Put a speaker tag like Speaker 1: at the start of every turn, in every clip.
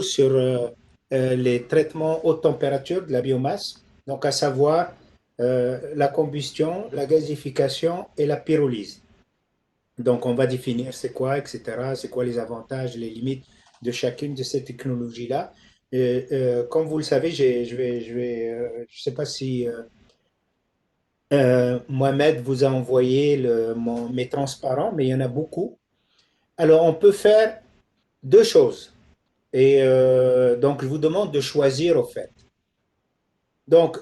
Speaker 1: cours sur les traitements haute température de la biomasse, donc à savoir la combustion, la gasification et la pyrolyse. Donc, on va définir c'est quoi, etc., c'est quoi les avantages, les limites de chacune de ces technologies-là. Comme vous le savez, je sais pas si Mohamed vous a envoyé mes transparents, mais il y en a beaucoup. Alors, on peut faire deux choses. Et donc, je vous demande de choisir au fait. Donc,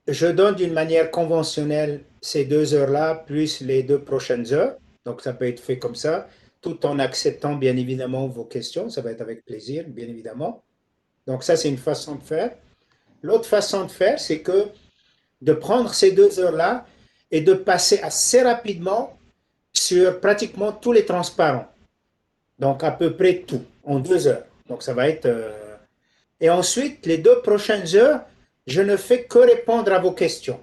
Speaker 1: je donne d'une manière conventionnelle ces 2 heures-là, plus les 2 prochaines heures. Donc, ça peut être fait comme ça, tout en acceptant bien évidemment vos questions. Ça va être avec plaisir, bien évidemment. Donc, ça, c'est une façon de faire. L'autre façon de faire, c'est que de prendre ces 2 heures-là et de passer assez rapidement sur pratiquement tous les transparents. Donc, à peu près tout, en 2 heures. Donc, ça va être. Et ensuite, les 2 prochaines heures, je ne fais que répondre à vos questions.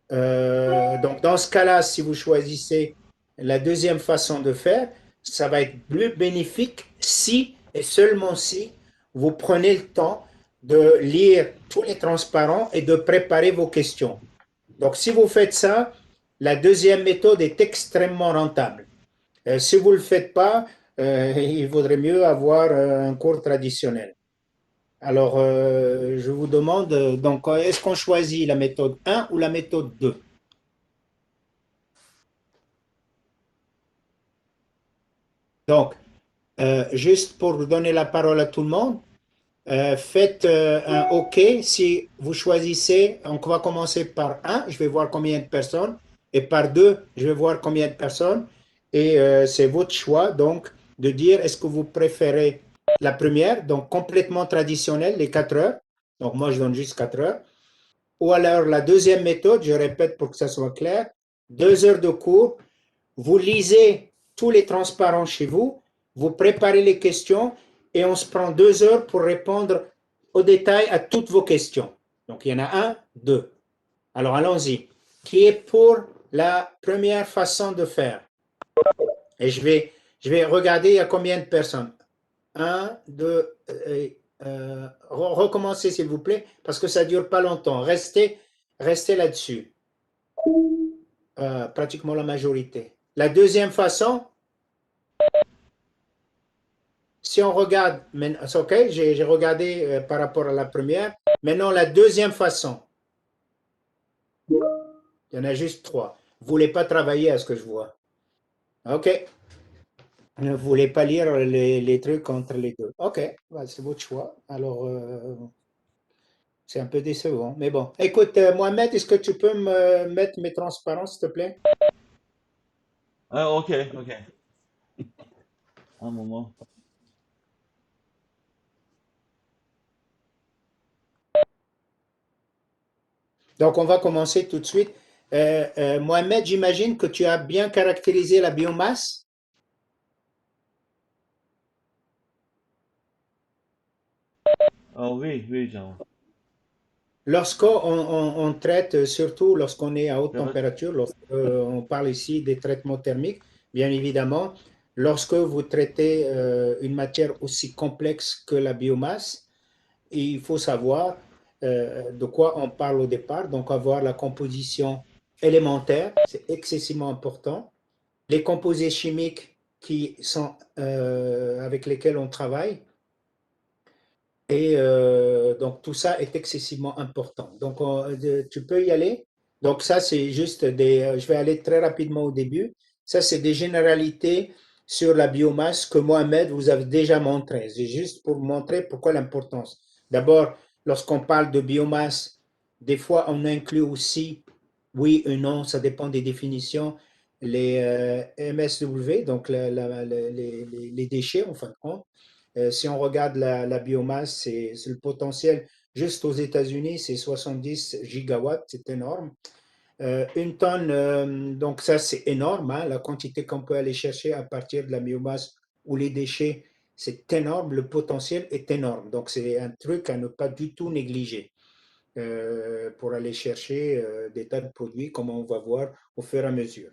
Speaker 1: Donc, dans ce cas-là, si vous choisissez la deuxième façon de faire, ça va être plus bénéfique si et seulement si vous prenez le temps de lire tous les transparents et de préparer vos questions. Donc, si vous faites ça, la deuxième méthode est extrêmement rentable. Si vous ne le faites pas, il vaudrait mieux avoir un cours traditionnel. Alors, je vous demande, donc, est-ce qu'on choisit la méthode 1 ou la méthode 2? Donc, juste pour donner la parole à tout le monde, faites un OK si vous choisissez. Donc, on va commencer par un, je vais voir combien de personnes, et par deux, je vais voir combien de personnes. Et c'est votre choix, donc, de dire est-ce que vous préférez la première, donc complètement traditionnelle, les 4 heures. Donc, moi, je donne juste 4 heures. Ou alors la deuxième méthode, je répète pour que ça soit clair, 2 heures de cours, vous lisez tous les transparents chez vous, vous préparez les questions et on se prend 2 heures pour répondre au détail à toutes vos questions. Donc il y en a un, deux. Alors allons-y. Qui est pour la première façon de faire? Et je vais regarder il y a combien de personnes. Un, deux, recommencez s'il vous plaît, parce que ça ne dure pas longtemps. Restez là-dessus. Pratiquement la majorité. La deuxième façon, si on regarde, c'est OK, j'ai regardé par rapport à la première. Maintenant, la deuxième façon, il y en a juste trois. Vous ne voulez pas travailler à ce que je vois. OK. Vous ne voulez pas lire les trucs entre les deux. OK, bah, c'est votre choix. Alors, c'est un peu décevant. Mais bon, écoute, Mohamed, est-ce que tu peux me mettre mes transparents, s'il te plaît?
Speaker 2: Ah, ok, ok. Un moment.
Speaker 1: Donc, on va commencer tout de suite. Mohamed, j'imagine que tu as bien caractérisé la biomasse.
Speaker 2: Ah oui, oui, Jean.
Speaker 1: Lorsqu'on traite, surtout lorsqu'on est à haute
Speaker 2: J'avais-
Speaker 1: température, lorsqu'on parle ici des traitements thermiques, bien évidemment, lorsque vous traitez une matière aussi complexe que la biomasse, il faut savoir de quoi on parle au départ. Donc, avoir la composition élémentaire, c'est excessivement important. Les composés chimiques avec lesquels on travaille, et donc, tout ça est excessivement important. Donc, tu peux y aller. Donc, ça, c'est juste je vais aller très rapidement au début. Ça, c'est des généralités sur la biomasse que Mohamed vous avez déjà montré. C'est juste pour vous montrer pourquoi l'importance. D'abord, lorsqu'on parle de biomasse, des fois, on inclut aussi, oui et non, ça dépend des définitions, les MSW, donc les déchets, en fin de compte. Si on regarde la biomasse, c'est le potentiel juste aux États-Unis, c'est 70 gigawatts, c'est énorme. Une tonne, donc ça c'est énorme, hein, la quantité qu'on peut aller chercher à partir de la biomasse ou les déchets, c'est énorme, le potentiel est énorme. Donc c'est un truc à ne pas du tout négliger pour aller chercher des tas de produits, comme on va voir au fur et à mesure.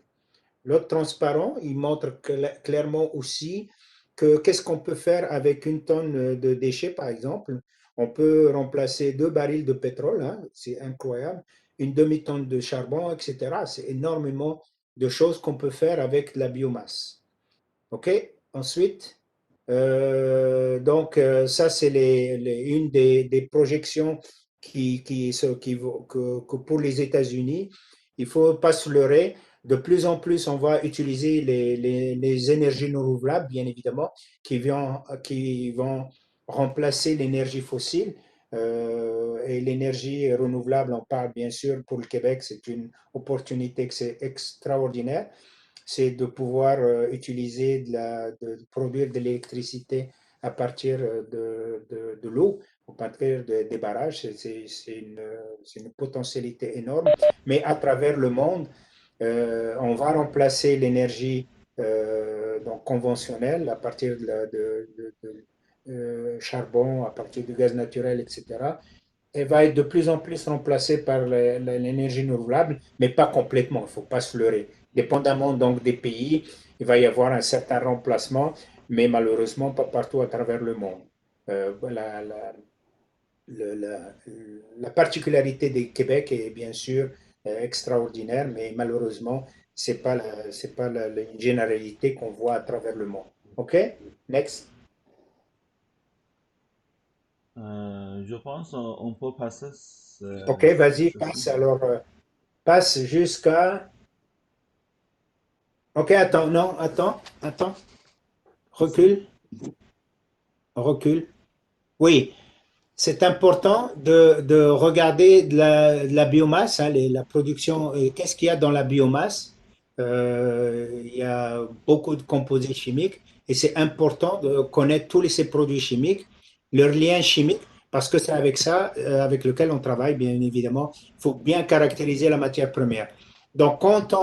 Speaker 1: L'autre transparent, il montre clairement aussi que qu'est-ce qu'on peut faire avec une tonne de déchets, par exemple? On peut remplacer 2 barils de pétrole, hein, c'est incroyable, une demi-tonne de charbon, etc. C'est énormément de choses qu'on peut faire avec la biomasse. OK? Ensuite, ça, c'est une des projections que pour les États-Unis. Il ne faut pas se leurrer. De plus en plus, on va utiliser les énergies renouvelables, bien évidemment, qui vont remplacer l'énergie fossile. Et l'énergie renouvelable, on parle bien sûr pour le Québec, c'est une opportunité que c'est extraordinaire, c'est de pouvoir utiliser de produire de l'électricité à partir de l'eau, à partir des barrages. C'est une potentialité énorme. Mais à travers le monde, on va remplacer l'énergie donc conventionnelle à partir de charbon, à partir du gaz naturel, etc. Elle va être de plus en plus remplacée par l'énergie renouvelable, mais pas complètement, il ne faut pas se leurrer. Dépendamment donc des pays, il va y avoir un certain remplacement, mais malheureusement pas partout à travers le monde. La particularité du Québec est bien sûr extraordinaire, mais malheureusement, c'est pas une généralité qu'on voit à travers le monde. OK? Next.
Speaker 2: Je pense on peut passer
Speaker 1: OK, vas-y,
Speaker 2: ceci.
Speaker 1: passe alors. Passe jusqu'à. Ok, attends, non, attends,
Speaker 2: Ici?
Speaker 1: recule, recule. Oui, c'est important de regarder de la biomasse, hein, la production. Qu'est-ce qu'il y a dans la biomasse? Il y a beaucoup de composés chimiques et c'est important de connaître tous ces produits chimiques, leurs liens chimiques, parce que c'est avec ça avec lequel on travaille, bien évidemment. Il faut bien caractériser la matière première. Donc, quand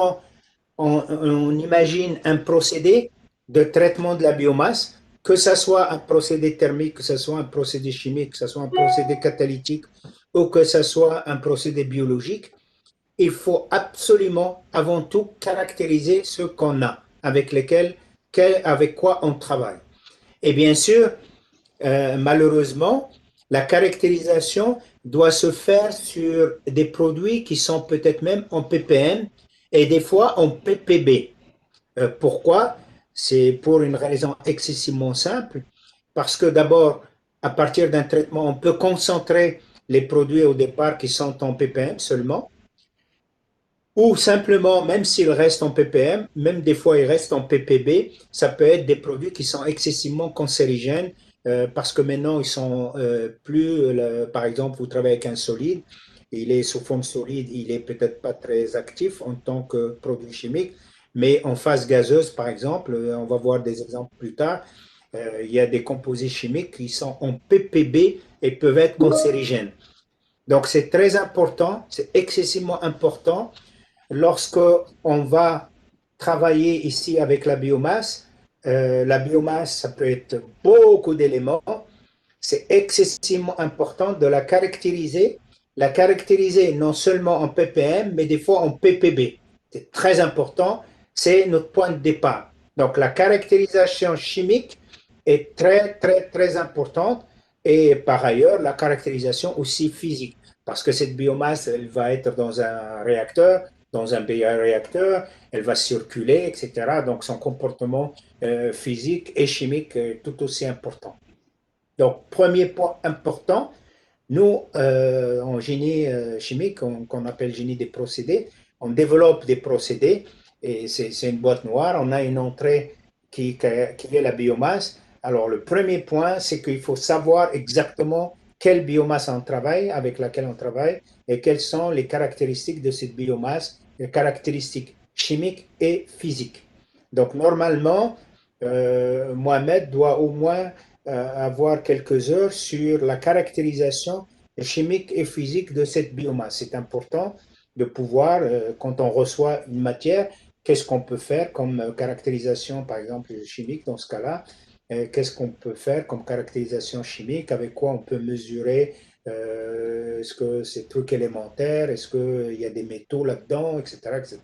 Speaker 1: on imagine un procédé de traitement de la biomasse, que ce soit un procédé thermique, que ce soit un procédé chimique, que ce soit un procédé catalytique ou que ce soit un procédé biologique, il faut absolument, avant tout, caractériser ce qu'on a, avec quoi on travaille. Et bien sûr, malheureusement, la caractérisation doit se faire sur des produits qui sont peut-être même en ppm et des fois en ppb. Pourquoi? C'est pour une raison excessivement simple, parce que d'abord, à partir d'un traitement, on peut concentrer les produits au départ qui sont en ppm seulement, ou simplement, même s'ils restent en ppm, même des fois ils restent en ppb, ça peut être des produits qui sont excessivement cancérigènes parce que maintenant ils sont plus, par exemple, vous travaillez avec un solide, il est sous forme solide, il est peut-être pas très actif en tant que produit chimique, mais en phase gazeuse, par exemple, on va voir des exemples plus tard, il y a des composés chimiques qui sont en ppb et peuvent être cancérigènes. Donc c'est très important, c'est excessivement important lorsque on va travailler ici avec la biomasse, ça peut être beaucoup d'éléments. C'est excessivement important de la caractériser non seulement en ppm, mais des fois en ppb. C'est très important, c'est notre point de départ. Donc la caractérisation chimique est très, très, très importante et par ailleurs la caractérisation aussi physique, parce que cette biomasse, elle va être dans un réacteur, dans un bioréacteur, elle va circuler, etc. Donc son comportement physique et chimique est tout aussi important. Donc, premier point important, nous, en génie chimique, qu'on appelle génie des procédés, on développe des procédés et c'est une boîte noire. On a une entrée qui est la biomasse. Alors, le premier point, c'est qu'il faut savoir exactement quelle biomasse on travaille, avec laquelle on travaille, et quelles sont les caractéristiques de cette biomasse, les caractéristiques chimiques et physiques. Donc, normalement, Mohamed doit au moins avoir quelques heures sur la caractérisation chimique et physique de cette biomasse. C'est important de pouvoir, quand on reçoit une matière, qu'est-ce qu'on peut faire comme caractérisation, par exemple chimique dans ce cas-là, qu'est-ce qu'on peut faire comme caractérisation chimique, avec quoi on peut mesurer, est-ce que c'est truc élémentaire, est-ce qu'il y a des métaux là-dedans, etc., etc.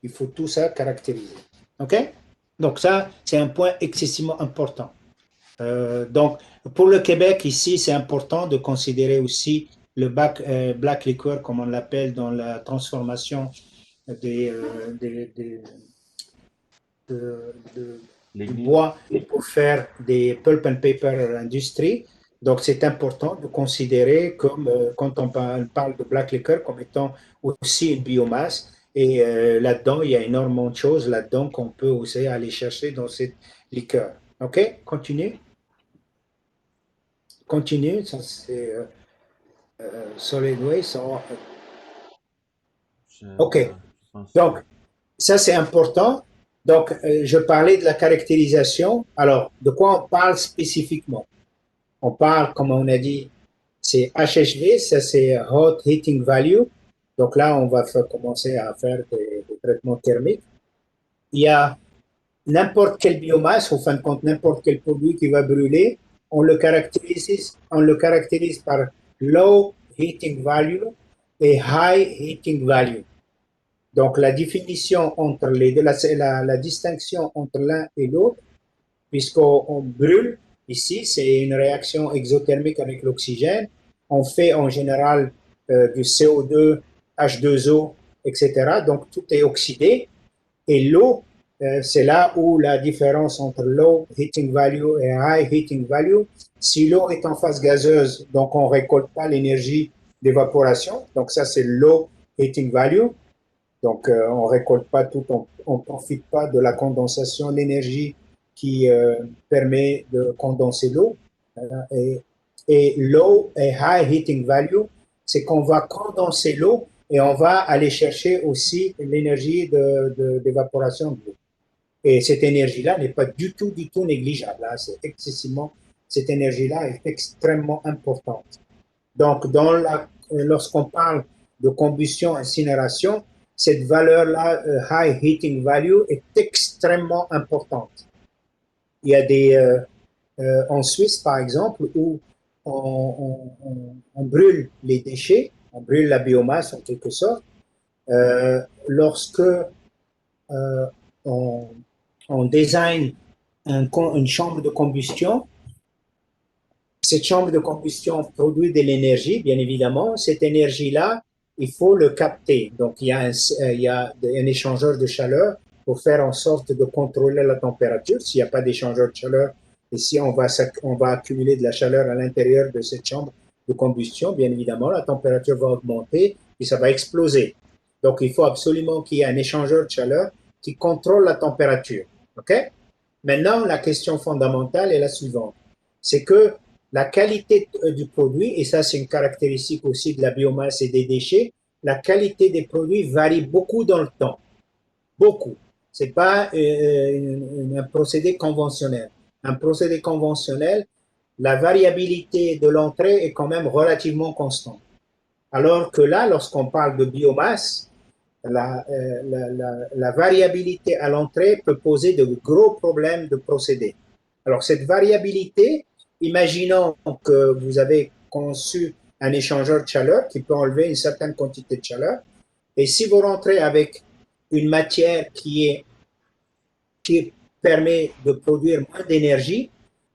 Speaker 1: Il faut tout ça caractériser. OK? Donc ça, c'est un point excessivement important. Donc, pour le Québec, ici, c'est important de considérer aussi le black liquor, comme on l'appelle, dans la transformation des, de- de- du
Speaker 2: Lignite.
Speaker 1: bois pour faire des pulp and paper industries. Donc, c'est important de considérer comme, quand on parle de black liquor comme étant aussi une biomasse. Et là-dedans, il y a énormément de choses là-dedans qu'on peut aussi aller chercher dans cette liqueur. OK? Continue. Continue. Ça, c'est solid waste. OK.
Speaker 2: Je pense
Speaker 1: Donc,
Speaker 2: pas.
Speaker 1: ça, c'est important. Donc, je parlais de la caractérisation. Alors, de quoi on parle spécifiquement? On parle, comme on a dit, c'est HHV, ça c'est Hot Heating Value. Donc là, on va commencer à faire des traitements thermiques. Il y a n'importe quelle biomasse, au fin de compte, n'importe quel produit qui va brûler, on le caractérise par Low Heating Value et High Heating Value. Donc la définition entre les deux, la distinction entre l'un et l'autre, puisqu'on brûle. Ici, c'est une réaction exothermique avec l'oxygène. On fait en général du CO2, H2O, etc. Donc, tout est oxydé. Et l'eau, c'est là où la différence entre low heating value et high heating value. Si l'eau est en phase gazeuse, donc on ne récolte pas l'énergie d'évaporation. Donc, ça, c'est low heating value. Donc, on ne récolte pas tout, on ne profite pas de la condensation, l'énergie qui permet de condenser l'eau. Et, et low et high heating value, c'est qu'on va condenser l'eau et on va aller chercher aussi l'énergie d'évaporation de l'eau. Et cette énergie-là n'est pas du tout négligeable. Hein. C'est excessivement, cette énergie-là est extrêmement importante. Donc, lorsqu'on parle de combustion incinération, cette valeur-là, high heating value, est extrêmement importante. Il y a en Suisse, par exemple, où on brûle les déchets, on brûle la biomasse en quelque sorte. Lorsque on, on design une chambre de combustion, cette chambre de combustion produit de l'énergie, bien évidemment. Cette énergie-là, il faut le capter. Donc, il y a un échangeur de chaleur pour faire en sorte de contrôler la température. S'il n'y a pas d'échangeur de chaleur, ici, on va accumuler de la chaleur à l'intérieur de cette chambre de combustion. Bien évidemment, la température va augmenter et ça va exploser. Donc, il faut absolument qu'il y ait un échangeur de chaleur qui contrôle la température. OK? Maintenant, la question fondamentale est la suivante. C'est que la qualité du produit, et ça c'est une caractéristique aussi de la biomasse et des déchets, la qualité des produits varie beaucoup dans le temps. Beaucoup. Ce n'est pas un procédé conventionnel. Un procédé conventionnel, la variabilité de l'entrée est quand même relativement constante. Alors que là, lorsqu'on parle de biomasse, la variabilité à l'entrée peut poser de gros problèmes de procédé. Alors cette variabilité, imaginons que vous avez conçu un échangeur de chaleur qui peut enlever une certaine quantité de chaleur, et si vous rentrez avec une matière qui permet de produire moins d'énergie,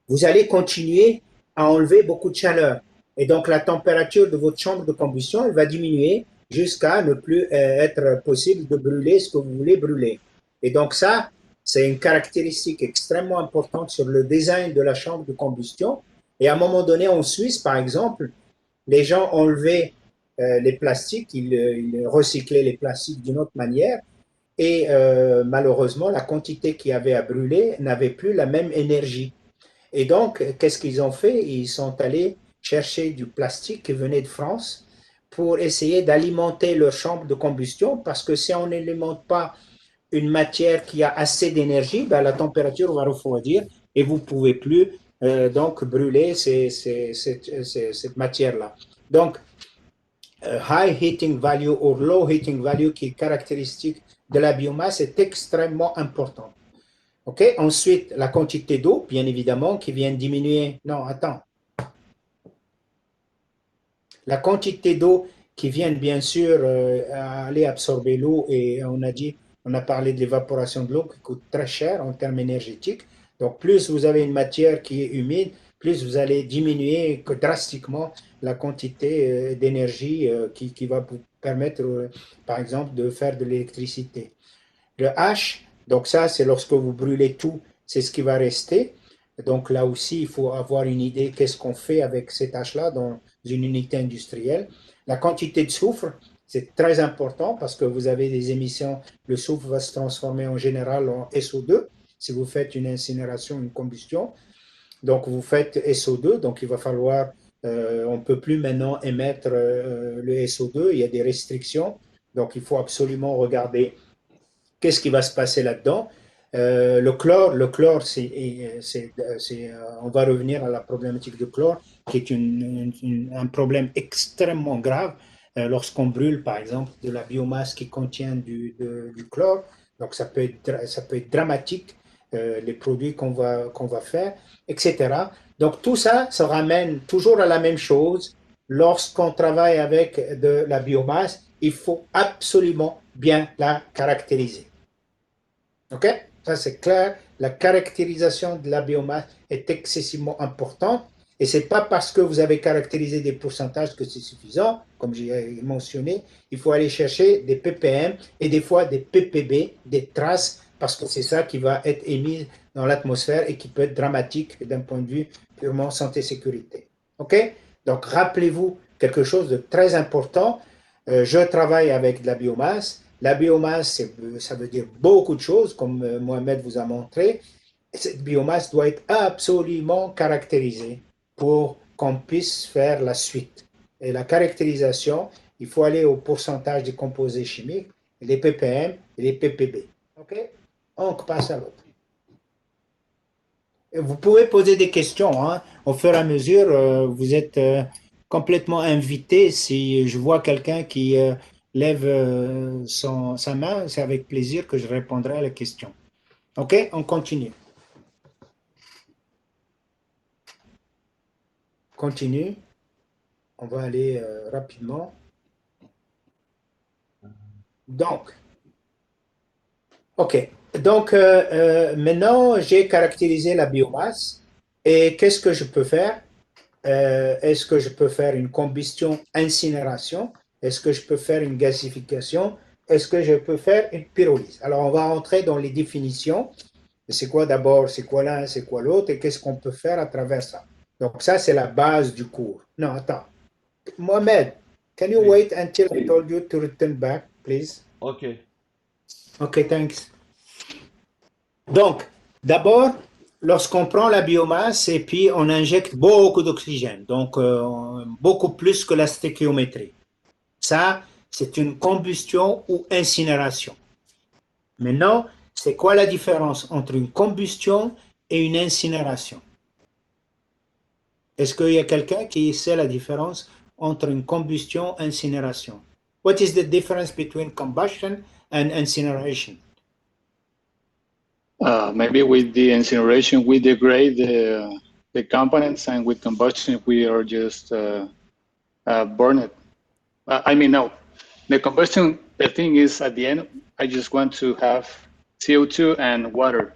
Speaker 1: vous allez continuer à enlever beaucoup de chaleur. Et donc la température de votre chambre de combustion, elle va diminuer jusqu'à ne plus être possible de brûler ce que vous voulez brûler. Et donc ça, c'est une caractéristique extrêmement importante sur le design de la chambre de combustion. Et à un moment donné, en Suisse, par exemple, les gens enlevaient les plastiques, ils recyclaient les plastiques d'une autre manière. Et malheureusement, la quantité qu'il y avait à brûler n'avait plus la même énergie. Et donc, qu'est-ce qu'ils ont fait? Ils sont allés chercher du plastique qui venait de France pour essayer d'alimenter leur chambre de combustion parce que si on n'alimente pas une matière qui a assez d'énergie, ben, la température va refroidir et vous ne pouvez plus donc brûler cette matière-là. Donc, high heating value ou low heating value qui est caractéristique de la biomasse est extrêmement important. OK? Ensuite, la quantité d'eau, bien évidemment, qui vient diminuer. Non, attends. La quantité d'eau qui vient, bien sûr, aller absorber l'eau. Et on a parlé de l'évaporation de l'eau qui coûte très cher en termes énergétiques. Donc, plus vous avez une matière qui est humide, plus vous allez diminuer drastiquement la quantité d'énergie qui va vous permettre, par exemple, de faire de l'électricité. Le H, donc ça, c'est lorsque vous brûlez tout, c'est ce qui va rester. Donc là aussi, il faut avoir une idée qu'est-ce qu'on fait avec cet H-là dans une unité industrielle. La quantité de soufre, c'est très important parce que vous avez des émissions. Le soufre va se transformer en général en SO2 si vous faites une incinération, une combustion. Donc vous faites SO2, donc il va falloir, on ne peut plus maintenant émettre le SO2, il y a des restrictions. Donc il faut absolument regarder qu'est-ce qui va se passer là-dedans. Le chlore on va revenir à la problématique du chlore, qui est un problème extrêmement grave lorsqu'on brûle, par exemple, de la biomasse qui contient du chlore. Donc, ça peut être dramatique, les produits qu'on va faire, etc. Donc, tout ça se ramène toujours à la même chose. Lorsqu'on travaille avec de la biomasse, il faut absolument bien la caractériser. OK? Ça, c'est clair. La caractérisation de la biomasse est excessivement importante. Et ce n'est pas parce que vous avez caractérisé des pourcentages que c'est suffisant. Comme j'ai mentionné, il faut aller chercher des ppm et des fois des ppb, des traces, parce que c'est ça qui va être émis dans l'atmosphère et qui peut être dramatique d'un point de vue purement santé-sécurité. OK? Donc, rappelez-vous quelque chose de très important. Je travaille avec de la biomasse. La biomasse, ça veut dire beaucoup de choses, comme Mohamed vous a montré. Cette biomasse doit être absolument caractérisée pour qu'on puisse faire la suite. Et la caractérisation, il faut aller au pourcentage des composés chimiques, les ppm et les ppb. OK? On passe à l'autre. Vous pouvez poser des questions, hein. Au fur et à mesure, vous êtes complètement invité. Si je vois quelqu'un qui lève sa main, c'est avec plaisir que je répondrai à la question. OK? On continue. Continue. On va aller rapidement. Donc, OK. Donc, maintenant, j'ai caractérisé la biomasse. Et qu'est-ce que je peux faire? Est-ce que je peux faire une combustion incinération? Est-ce que je peux faire une gasification? Est-ce que je peux faire une pyrolyse? Alors, on va rentrer dans les définitions. C'est quoi d'abord, c'est quoi l'un, c'est quoi l'autre, et qu'est-ce qu'on peut faire à travers ça? Donc, ça, c'est la base du cours. Non, attends. Mohamed, can you
Speaker 2: Oui,
Speaker 1: wait until I told you to return back, please?
Speaker 2: ok.
Speaker 1: OK, thanks. Donc, d'abord, lorsqu'on prend la biomasse et puis on injecte beaucoup d'oxygène, donc beaucoup plus que la stéchiométrie. Ça, c'est une combustion ou incinération. Maintenant, c'est quoi la différence entre une combustion et une incinération? Est-ce qu'il y a quelqu'un qui sait la différence entre une combustion et incinération? What is the difference between combustion and incineration?
Speaker 3: Maybe with the incineration, we degrade the components, and with combustion, we are just burn it. I mean, no, the combustion, the thing is at the end, I just want to have CO2 and water.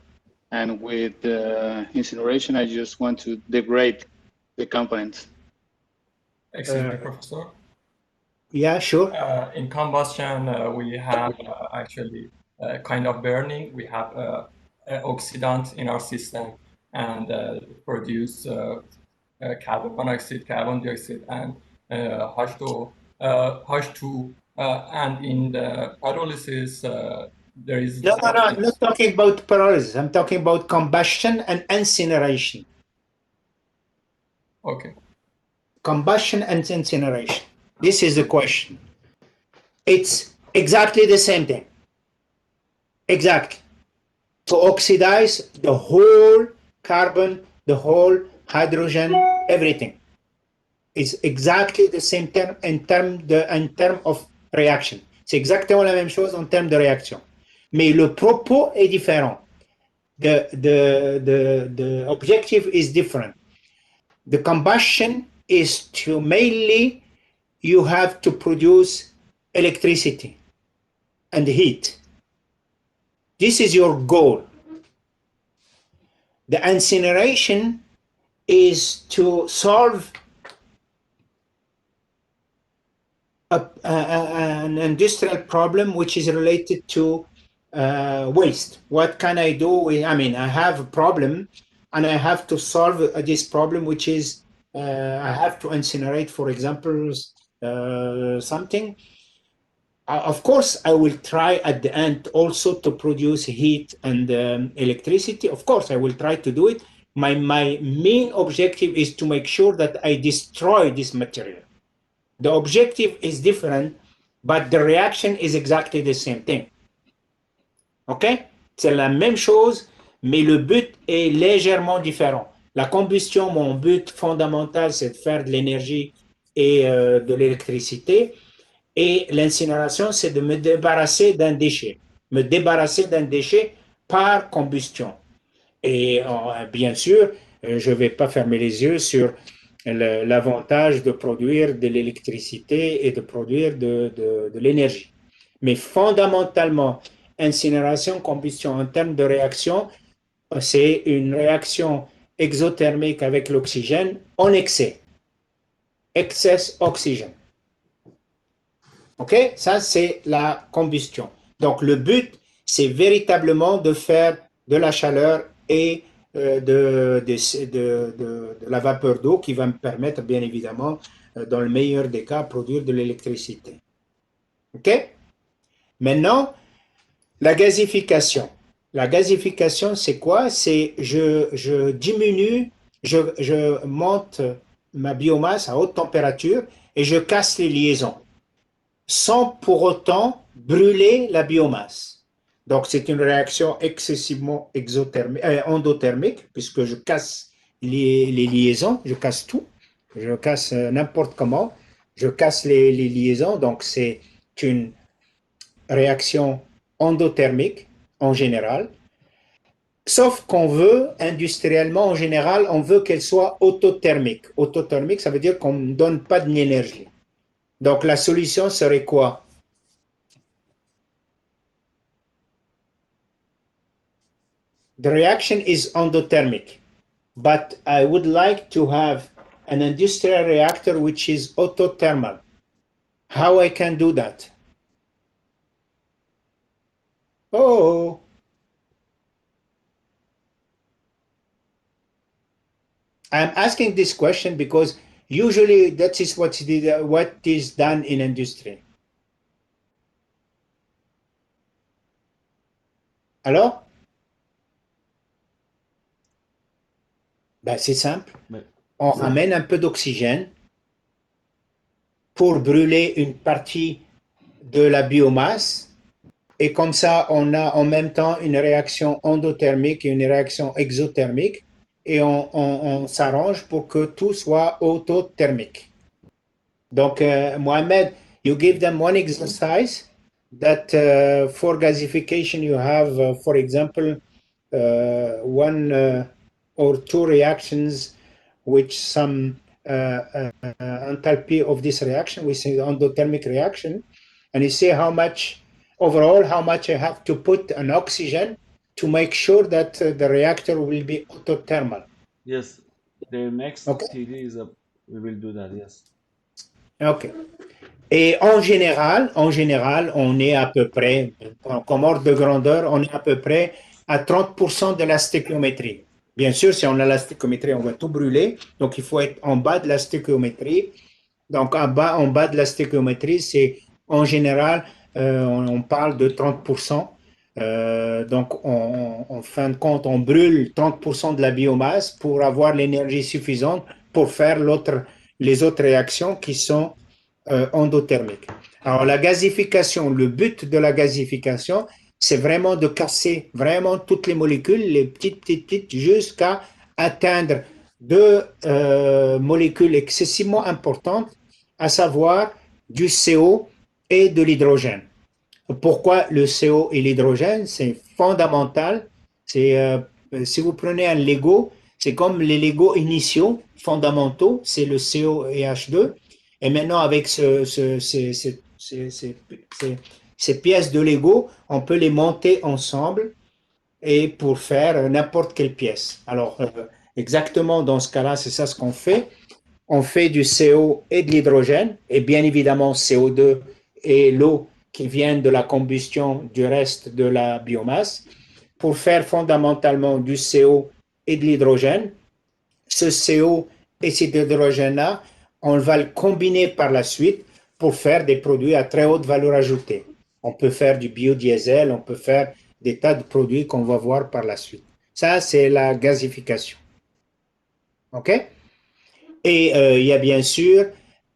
Speaker 3: And with incineration, I just want to degrade the components.
Speaker 4: Excuse me, Professor.
Speaker 1: Yeah, sure.
Speaker 4: In combustion, we have actually kind of burning. We have oxidant in our system and produce carbon monoxide, carbon dioxide, and H2O. H2. And in the pyrolysis, there is
Speaker 1: No, I'm not talking about pyrolysis. I'm talking about combustion and incineration.
Speaker 4: Okay.
Speaker 1: Combustion and incineration. This is the question. It's exactly the same thing. Exactly. To oxidize the whole carbon, the whole hydrogen, everything. It's exactly the same term in terms of réaction. C'est exactement la même chose en termes de réaction. Mais le propos est différent. The objective is different. The combustion is to mainly you have to produce electricity and heat. This is your goal. The incineration is to solve an industrial problem which is related to waste. What can I do? I mean, I have a problem and I have to solve this problem, which is I have to incinerate, for example, something. Of course, I will try at the end also to produce heat and electricity. Of course, I will try to do it. My main objective is to make sure that I destroy this material. The objective is different, but the reaction is exactly the same thing. OK? C'est la même chose, mais le but est légèrement différent. La combustion, mon but fondamental, c'est de faire de l'énergie et de l'électricité. Et l'incinération, c'est de me débarrasser d'un déchet. Me débarrasser d'un déchet par combustion. Et bien sûr, je ne vais pas fermer les yeux sur l'avantage de produire de l'électricité et de produire de l'énergie. Mais fondamentalement, incinération, combustion en termes de réaction, c'est une réaction exothermique avec l'oxygène en excès. Excess oxygène. OK? Ça, c'est la combustion. Donc, le but, c'est véritablement de faire de la chaleur et de la vapeur d'eau qui va me permettre, bien évidemment, dans le meilleur des cas, produire de l'électricité. OK? Maintenant, la gasification. La gasification, c'est quoi? C'est je diminue, je monte ma biomasse à haute température et je casse les liaisons sans pour autant brûler la biomasse. Donc, c'est une réaction excessivement endothermique, puisque je casse les liaisons, je casse tout, je casse n'importe comment, je casse les liaisons. Donc, c'est une réaction endothermique en général, sauf qu'on veut, industriellement en général, on veut qu'elle soit autothermique. Autothermique, ça veut dire qu'on ne donne pas de l'énergie. Donc, la solution serait quoi? The reaction is endothermic, but I would like to have an industrial reactor which is autothermal. How I can do that? Oh, I'm asking this question because usually that is what is done in industry. Alors? Ben, c'est simple.
Speaker 2: Mais-
Speaker 1: On ramène un peu d'oxygène pour brûler une partie de la biomasse et comme ça, on a en même temps une réaction endothermique et une réaction exothermique et on s'arrange pour que tout soit autothermique. Donc, Mohamed, you give them one exercise that for gasification you have, for example, one or two reactions which some enthalpy of this reaction, we say the endothermic reaction, and you see how much overall, how much I have to put an oxygen to make sure that the reactor will be autothermal.
Speaker 2: Yes, the next
Speaker 1: Okay.
Speaker 2: TD is we will do that. Yes.
Speaker 1: OK. Et en général, on est à peu près, comme ordre de grandeur, on est à peu près à 30% de la stéchiométrie. Bien sûr, si on a la stéchiométrie, on va tout brûler. Donc, il faut être en bas de la stéchiométrie. Donc, en bas de la stéchiométrie, c'est en général, on parle de 30%. Donc, en fin de compte, on brûle 30% de la biomasse pour avoir l'énergie suffisante pour faire les autres réactions qui sont endothermiques. Alors, la gasification, le but de la gasification, c'est vraiment de casser vraiment toutes les molécules, les petites, jusqu'à atteindre deux molécules excessivement importantes, à savoir du CO et de l'hydrogène. Pourquoi le CO et l'hydrogène? C'est fondamental. Si vous prenez un Lego, c'est comme les Lego initiaux fondamentaux, c'est le CO et H2. Et maintenant, avec ces pièces de Lego, on peut les monter ensemble et pour faire n'importe quelle pièce. Alors, exactement dans ce cas-là, c'est ça ce qu'on fait. On fait du CO et de l'hydrogène, et bien évidemment CO2 et l'eau qui viennent de la combustion du reste de la biomasse, pour faire fondamentalement du CO et de l'hydrogène. Ce CO et cet hydrogène-là, on va le combiner par la suite pour faire des produits à très haute valeur ajoutée. On peut faire du biodiesel, on peut faire des tas de produits qu'on va voir par la suite. Ça, c'est la gasification. OK? Et il y a bien sûr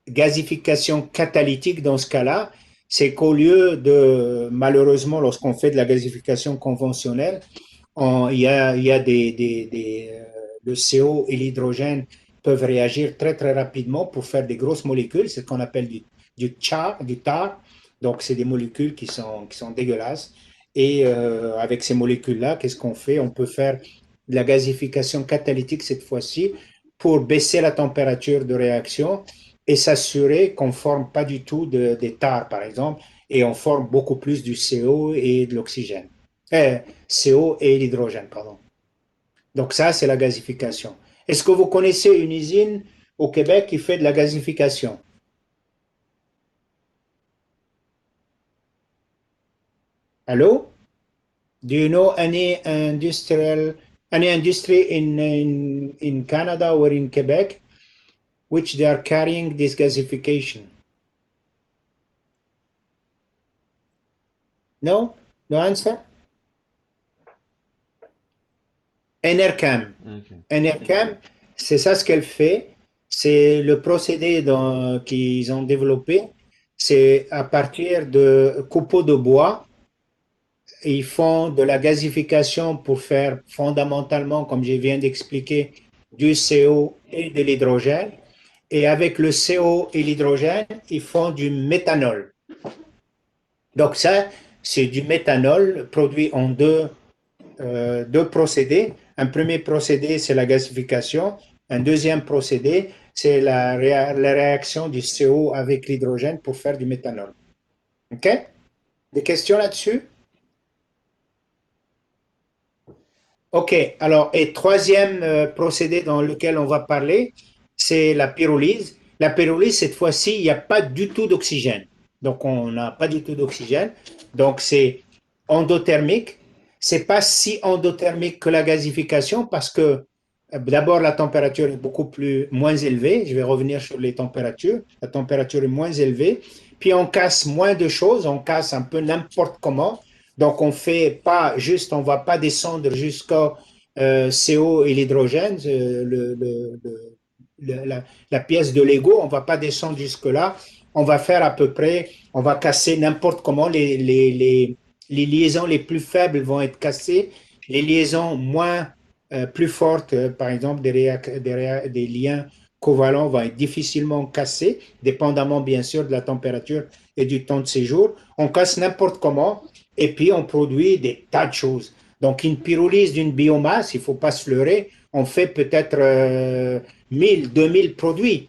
Speaker 1: gasification catalytique dans ce cas-là, c'est qu'au lieu de, malheureusement, lorsqu'on fait de la gasification conventionnelle, il y a le CO et l'hydrogène peuvent réagir très très rapidement pour faire des grosses molécules, c'est ce qu'on appelle du tar. Donc c'est des molécules qui sont dégueulasses. Et avec ces molécules-là, qu'est-ce qu'on fait? On peut faire de la gasification catalytique cette fois-ci pour baisser la température de réaction et s'assurer qu'on ne forme pas du tout des tares, par exemple, et on forme beaucoup plus du CO et de l'oxygène. CO et l'hydrogène, pardon. Donc ça, c'est la gasification. Est-ce que vous connaissez une usine au Québec qui fait de la gasification? Allô? Do you know any industry in Canada or in Quebec which they are carrying this gasification? No? No answer? Enercam.
Speaker 2: Ok.
Speaker 1: Enercam, c'est ça ce qu'elle fait. C'est le procédé qu'ils ont développé. C'est à partir de copeaux de bois. Ils font de la gasification pour faire fondamentalement, comme je viens d'expliquer, du CO et de l'hydrogène. Et avec le CO et l'hydrogène, ils font du méthanol. Donc ça, c'est du méthanol produit en deux procédés. Un premier procédé, c'est la gasification. Un deuxième procédé, c'est la réaction du CO avec l'hydrogène pour faire du méthanol. OK? Des questions là-dessus? OK. Alors, et troisième procédé dans lequel on va parler, c'est la pyrolyse. La pyrolyse, cette fois-ci, il n'y a pas du tout d'oxygène. Donc, on n'a pas du tout d'oxygène. Donc, c'est endothermique. C'est pas si endothermique que la gasification parce que d'abord, la température est moins élevée. Je vais revenir sur les températures. La température est moins élevée. Puis, on casse moins de choses. On casse un peu n'importe comment. Donc, on va pas descendre jusqu'au CO et l'hydrogène, la pièce de Lego, on va pas descendre jusque-là. On va faire à peu près, on va casser n'importe comment. Les liaisons les plus faibles vont être cassées. Les liaisons plus fortes, par exemple des liens covalents, vont être difficilement cassés, dépendamment bien sûr de la température et du temps de séjour. On casse n'importe comment. Et puis, on produit des tas de choses. Donc, une pyrolyse d'une biomasse, il ne faut pas se leurrer, on fait peut-être 1000, 2000 produits.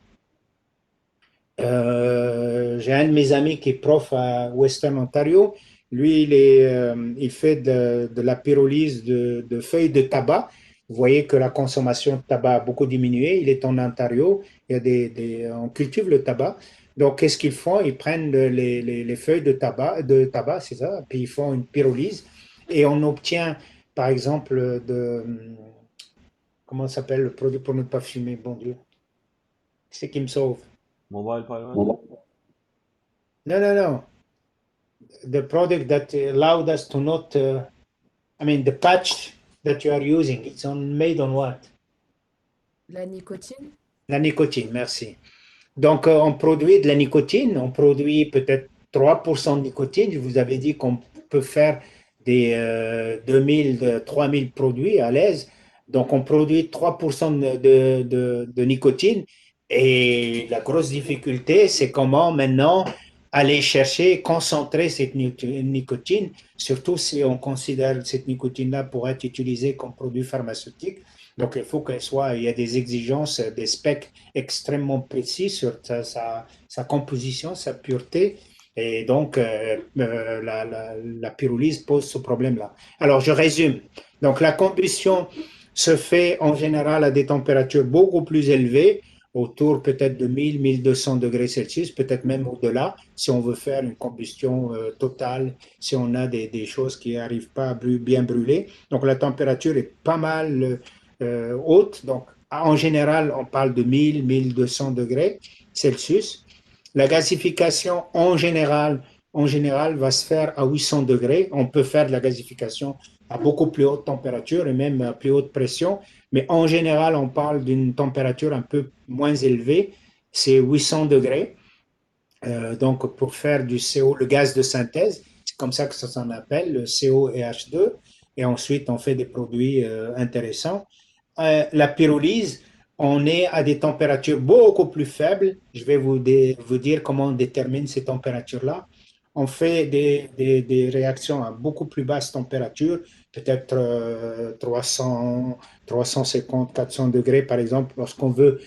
Speaker 1: J'ai un de mes amis qui est prof à Western Ontario. Lui, il fait de la pyrolyse de feuilles de tabac. Vous voyez que la consommation de tabac a beaucoup diminué. Il est en Ontario. On cultive le tabac. Donc, qu'est-ce qu'ils font? Ils prennent les feuilles de tabac, c'est ça, puis ils font une pyrolyse et on obtient, par exemple, comment ça s'appelle le produit pour ne pas fumer, bon Dieu. C'est qui me sauve.
Speaker 2: Mobile pilot.
Speaker 1: Non, non, non. The product that allowed us to not, the patch that you are using, it's made on what?
Speaker 5: La nicotine?
Speaker 1: La nicotine, merci. Donc, on produit de la nicotine, on produit peut-être 3% de nicotine. Je vous avais dit qu'on peut faire des 2000, 3000 produits à l'aise. Donc, on produit 3% de nicotine. Et la grosse difficulté, c'est comment maintenant aller chercher, concentrer cette nicotine, surtout si on considère cette nicotine-là pour être utilisée comme produit pharmaceutique. Donc, il faut il y a des exigences, des specs extrêmement précis sur sa composition, sa pureté. Et donc, la pyrolyse pose ce problème-là. Alors, je résume. Donc, la combustion se fait en général à des températures beaucoup plus élevées, autour peut-être de 1000-1200 degrés Celsius, peut-être même au-delà, si on veut faire une combustion totale, si on a des choses qui n'arrivent pas à bien brûler. Donc, la température est pas mal haute. Donc, en général, on parle de 1000-1200 degrés Celsius. La gasification, en général, va se faire à 800 degrés. On peut faire de la gasification à beaucoup plus haute température et même à plus haute pression. Mais en général, on parle d'une température un peu moins élevée. C'est 800 degrés. Donc, pour faire du CO, le gaz de synthèse, c'est comme ça que ça s'en appelle, le CO et H2. Et ensuite, on fait des produits intéressants. La pyrolyse, on est à des températures beaucoup plus faibles. Je vais vous dire comment on détermine ces températures-là. On fait des réactions à beaucoup plus basse température, peut-être 350, 400 degrés, par exemple, lorsqu'on veut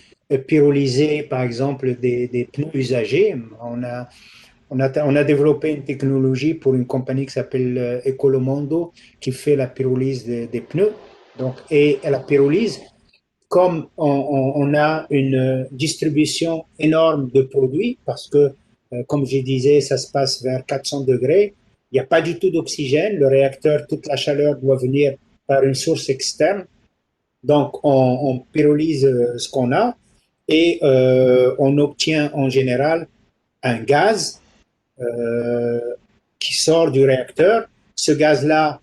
Speaker 1: pyrolyser, par exemple, des pneus usagés. On a développé une technologie pour une compagnie qui s'appelle Ecolomondo qui fait la pyrolyse des pneus. Donc, et la pyrolyse, comme on a une distribution énorme de produits, parce que, comme je disais, ça se passe vers 400 degrés, il n'y a pas du tout d'oxygène. Le réacteur, toute la chaleur doit venir par une source externe. Donc, on pyrolyse ce qu'on a et on obtient en général un gaz euh, qui sort du réacteur. Ce gaz-là,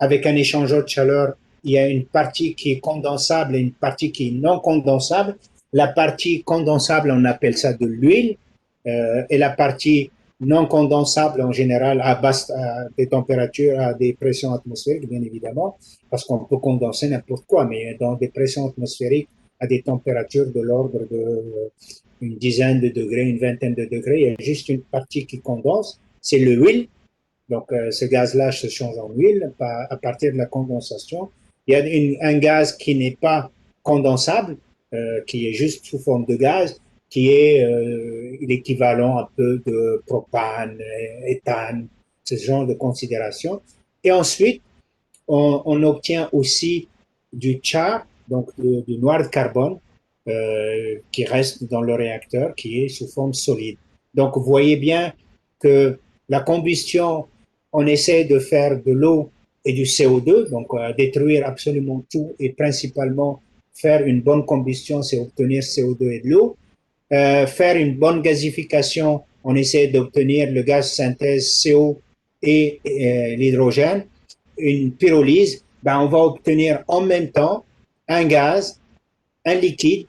Speaker 1: avec un échangeur de chaleur, il y a une partie qui est condensable et une partie qui est non condensable. La partie condensable, on appelle ça de l'huile, et la partie non condensable, en général, à des températures, à des pressions atmosphériques, bien évidemment, parce qu'on peut condenser n'importe quoi, mais dans des pressions atmosphériques, à des températures de l'ordre de une dizaine de degrés, une vingtaine de degrés, il y a juste une partie qui condense, c'est l'huile. Donc, ce gaz-là se change en huile à partir de la condensation. Il y a un gaz qui n'est pas condensable, qui est juste sous forme de gaz, qui est l'équivalent un peu de propane, éthane, ce genre de considération. Et ensuite, on obtient aussi du char, donc du noir de carbone, qui reste dans le réacteur, qui est sous forme solide. Donc, vous voyez bien que la combustion, on essaie de faire de l'eau et du CO2, donc détruire absolument tout et principalement faire une bonne combustion, c'est obtenir CO2 et de l'eau. Faire une bonne gasification, on essaie d'obtenir le gaz synthèse CO et l'hydrogène. Une pyrolyse, ben, on va obtenir en même temps un gaz, un liquide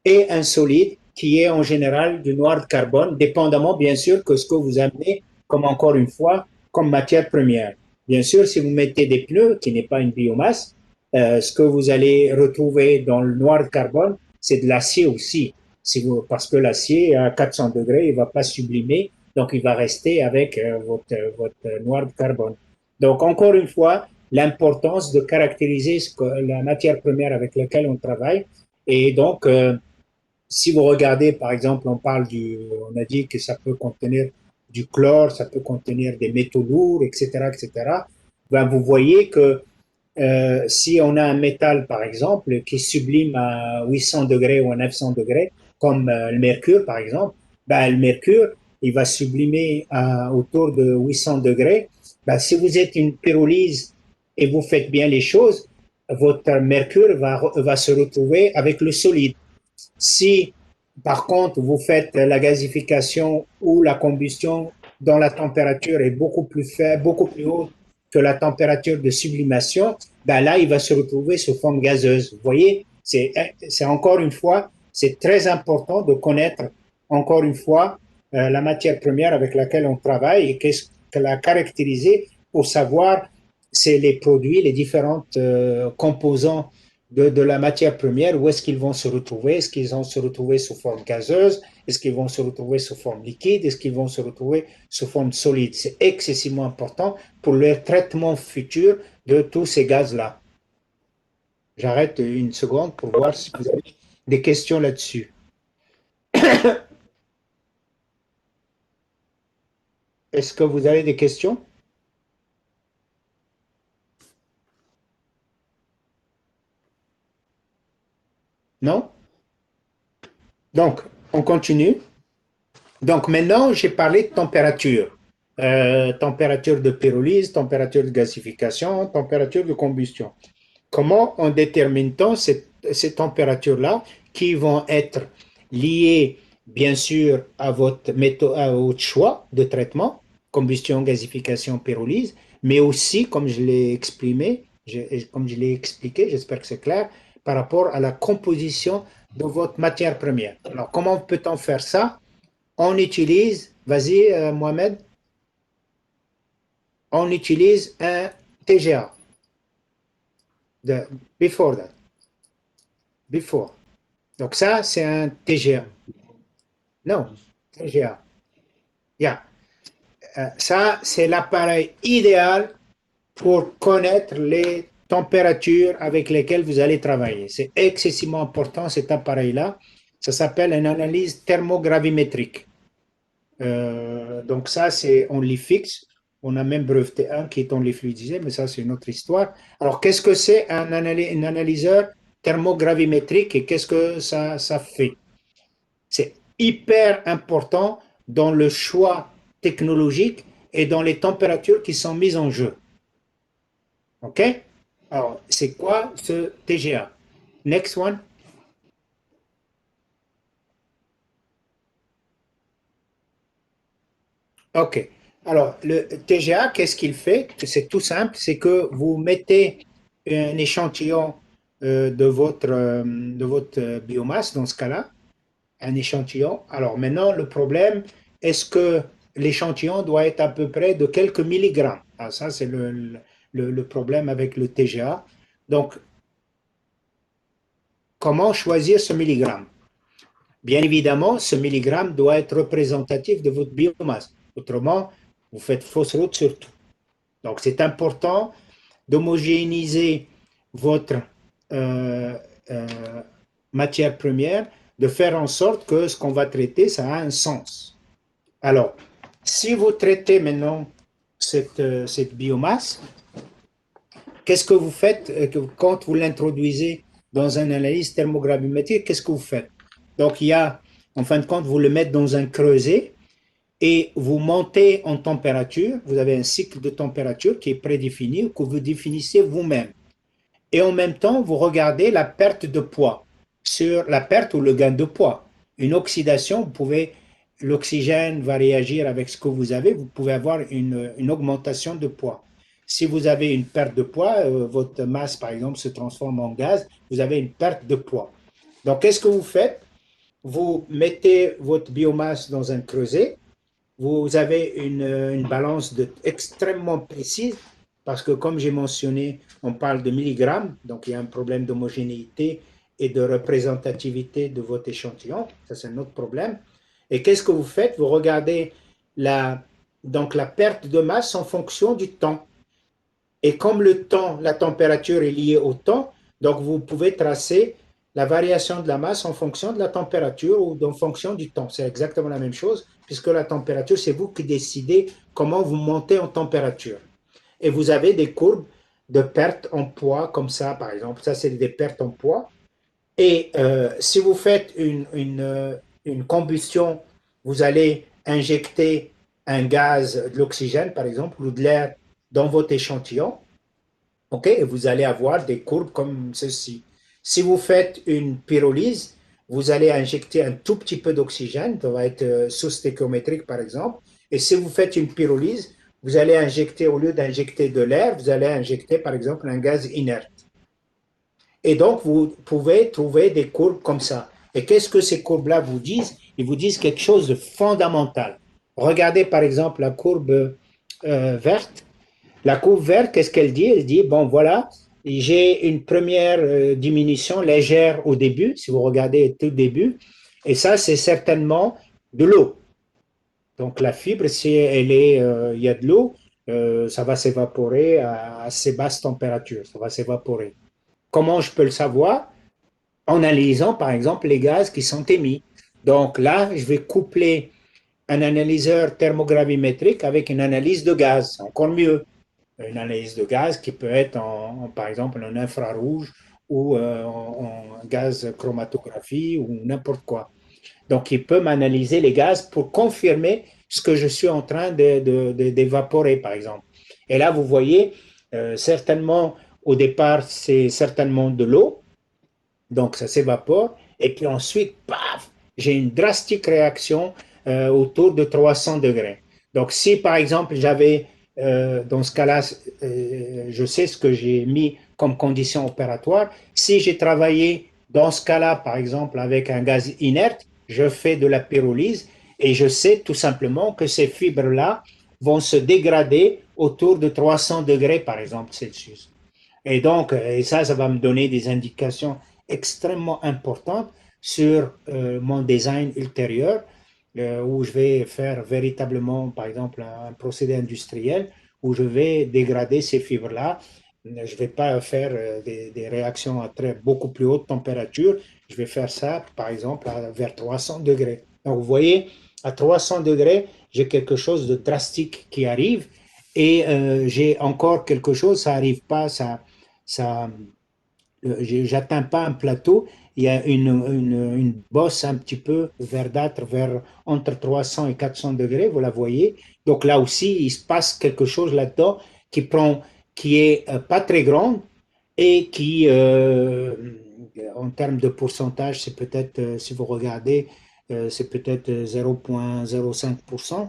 Speaker 1: et un solide qui est en général du noir de carbone, dépendamment bien sûr que ce que vous amenez comme encore une fois comme matière première. Bien sûr, si vous mettez des pneus, qui n'est pas une biomasse, ce que vous allez retrouver dans le noir de carbone, c'est de l'acier aussi. Parce que l'acier à 400 degrés, il ne va pas sublimer, donc il va rester avec votre noir de carbone. Donc encore une fois, l'importance de caractériser la matière première avec laquelle on travaille. Et donc, si vous regardez, par exemple, on a dit que ça peut contenir du chlore, ça peut contenir des métaux lourds, etc., etc. Ben, vous voyez que si on a un métal, par exemple, qui sublime à 800 degrés ou à 900 degrés, comme le mercure, par exemple, ben, le mercure, il va sublimer autour de 800 degrés. Ben, si vous êtes une pyrolyse et vous faites bien les choses, votre mercure va se retrouver avec le solide. Si, par contre, vous faites la gasification ou la combustion dont la température est beaucoup plus faible, beaucoup plus haute que la température de sublimation, ben là, il va se retrouver sous forme gazeuse. Vous voyez, c'est encore une fois, c'est très important de connaître encore une fois la matière première avec laquelle on travaille et qu'est-ce qu'elle a caractérisé pour savoir c'est les produits, les différentes composants de la matière première, où est-ce qu'ils vont se retrouver? Est-ce qu'ils vont se retrouver sous forme gazeuse? Est-ce qu'ils vont se retrouver sous forme liquide? Est-ce qu'ils vont se retrouver sous forme solide? C'est excessivement important pour le traitement futur de tous ces gaz-là. J'arrête une seconde pour voir si vous avez des questions là-dessus. Est-ce que vous avez des questions? Non? Donc, on continue. Donc, maintenant, j'ai parlé de température. Température de pyrolyse, température de gasification, température de combustion. Comment on détermine ces températures-là qui vont être liées, bien sûr, à à votre choix de traitement, combustion, gasification, pyrolyse, mais aussi, comme je l'ai exprimé, comme je l'ai expliqué, j'espère que c'est clair, par rapport à la composition de votre matière première. Alors, comment peut-on faire ça? On utilise, vas-y, Mohamed, on utilise un TGA. Before that. Before. Donc ça, c'est un TGA. Non, TGA. Yeah. Ça, c'est l'appareil idéal pour connaître les températures avec lesquelles vous allez travailler. C'est excessivement important, cet appareil-là. Ça s'appelle une analyse thermogravimétrique. Donc ça, on les fixe. On a même breveté un qui est on les fluidisé, mais ça, c'est une autre histoire. Alors, qu'est-ce que c'est un analyseur thermogravimétrique et qu'est-ce que ça fait? C'est hyper important dans le choix technologique et dans les températures qui sont mises en jeu. OK? Alors, c'est quoi ce TGA? Next one. OK. Alors, le TGA, qu'est-ce qu'il fait? C'est tout simple, c'est que vous mettez un échantillon de votre biomasse, dans ce cas-là, un échantillon. Alors maintenant, le problème, est-ce que l'échantillon doit être à peu près de quelques milligrammes? Alors ça, c'est le problème avec le TGA. Donc, comment choisir ce milligramme? Bien évidemment, ce milligramme doit être représentatif de votre biomasse. Autrement, vous faites fausse route sur tout. Donc, c'est important d'homogénéiser votre matière première, de faire en sorte que ce qu'on va traiter, ça a un sens. Alors, si vous traitez maintenant cette biomasse, qu'est-ce que vous faites quand vous l'introduisez dans une analyse thermogravimétrique? Qu'est-ce que vous faites? Donc, il y a, en fin de compte, vous le mettez dans un creuset et vous montez en température. Vous avez un cycle de température qui est prédéfini, que vous définissez vous-même. Et en même temps, vous regardez la perte de poids, sur la perte ou le gain de poids. Une oxydation, l'oxygène va réagir avec ce que vous avez, vous pouvez avoir une augmentation de poids. Si vous avez une perte de poids, votre masse, par exemple, se transforme en gaz, vous avez une perte de poids. Donc, qu'est-ce que vous faites? Vous mettez votre biomasse dans un creuset, vous avez une balance extrêmement précise, parce que comme j'ai mentionné, on parle de milligrammes, donc il y a un problème d'homogénéité et de représentativité de votre échantillon, ça c'est un autre problème. Et qu'est-ce que vous faites? Vous regardez donc la perte de masse en fonction du temps. Et comme le temps, la température est liée au temps, donc vous pouvez tracer la variation de la masse en fonction de la température ou en fonction du temps. C'est exactement la même chose, puisque la température, c'est vous qui décidez comment vous montez en température. Et vous avez des courbes de perte en poids, comme ça, par exemple. Ça, c'est des pertes en poids. Et si vous faites une combustion, vous allez injecter un gaz, de l'oxygène, par exemple, ou de l'air dans votre échantillon. OK? Et vous allez avoir des courbes comme ceci. Si vous faites une pyrolyse, vous allez injecter un tout petit peu d'oxygène, ça va être sous-stéchiométrique par exemple. Et si vous faites une pyrolyse, vous allez injecter, au lieu d'injecter de l'air, vous allez injecter par exemple un gaz inerte. Et donc, vous pouvez trouver des courbes comme ça. Et qu'est-ce que ces courbes-là vous disent? Ils vous disent quelque chose de fondamental. Regardez par exemple la courbe verte. La courbe verte, qu'est-ce qu'elle dit? Elle dit, bon voilà, j'ai une première diminution légère au début, si vous regardez tout début, et ça c'est certainement de l'eau. Donc la fibre, si il y a de l'eau, ça va s'évaporer à assez basse température, ça va s'évaporer. Comment je peux le savoir? En analysant par exemple les gaz qui sont émis. Donc là, je vais coupler un analyseur thermogravimétrique avec une analyse de gaz, c'est encore mieux. Une analyse de gaz qui peut être par exemple en infrarouge ou en gaz chromatographie ou n'importe quoi. Donc, il peut m'analyser les gaz pour confirmer ce que je suis en train d'évaporer, par exemple. Et là, vous voyez, certainement, au départ, c'est certainement de l'eau, donc ça s'évapore, et puis ensuite, paf, j'ai une drastique réaction autour de 300 degrés. Donc, si par exemple, j'avais, dans ce cas-là, je sais ce que j'ai mis comme condition opératoire. Si j'ai travaillé dans ce cas-là, par exemple, avec un gaz inerte, je fais de la pyrolyse et je sais tout simplement que ces fibres-là vont se dégrader autour de 300 degrés, par exemple, Celsius. Et donc, et ça va me donner des indications extrêmement importantes sur mon design ultérieur, où je vais faire véritablement, par exemple, un procédé industriel, où je vais dégrader ces fibres-là. Je ne vais pas faire des réactions à beaucoup plus haute température. Je vais faire ça, par exemple, vers 300 degrés. Donc, vous voyez, à 300 degrés, j'ai quelque chose de drastique qui arrive et j'ai encore quelque chose, ça n'arrive pas, ça, j'atteins pas un plateau, il y a une bosse un petit peu verdâtre vers entre 300 et 400 degrés, vous la voyez. Donc là aussi, il se passe quelque chose là-dedans qui est pas très grande et qui, en termes de pourcentage, c'est peut-être, si vous regardez, c'est peut-être 0,05%.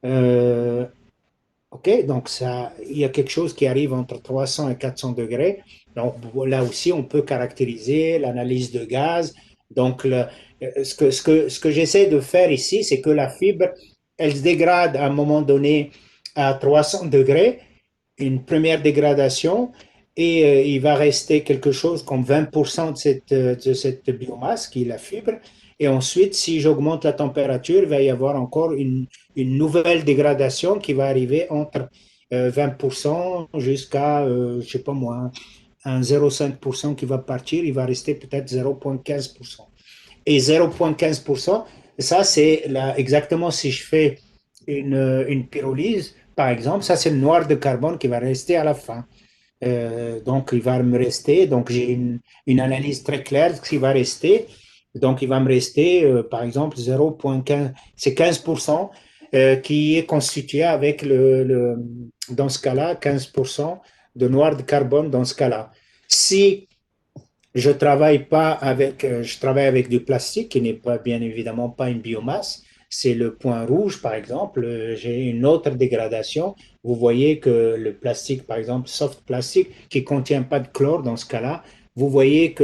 Speaker 1: Euh, OK, donc ça, il y a quelque chose qui arrive entre 300 et 400 degrés. Donc là aussi, on peut caractériser l'analyse de gaz. Donc ce que j'essaie de faire ici, c'est que la fibre, elle se dégrade à un moment donné à 300 degrés, une première dégradation, et il va rester quelque chose comme 20% de cette biomasse qui est la fibre. Et ensuite, si j'augmente la température, il va y avoir encore une nouvelle dégradation qui va arriver entre 20% jusqu'à, je ne sais pas moi, un 0,5% qui va partir, il va rester peut-être 0,15%. Et 0,15%, ça c'est exactement si je fais une pyrolyse, par exemple, ça c'est le noir de carbone qui va rester à la fin. Donc, il va me rester, donc j'ai une analyse très claire qui va rester. Donc, il va me rester, par exemple, 0,15, c'est 15% qui est constitué avec dans ce cas-là, 15% de noir de carbone dans ce cas-là. Si je travaille avec du plastique qui n'est pas, bien évidemment, pas une biomasse. C'est le point rouge, par exemple. J'ai une autre dégradation. Vous voyez que le plastique, par exemple, soft plastique, qui contient pas de chlore dans ce cas-là, vous voyez que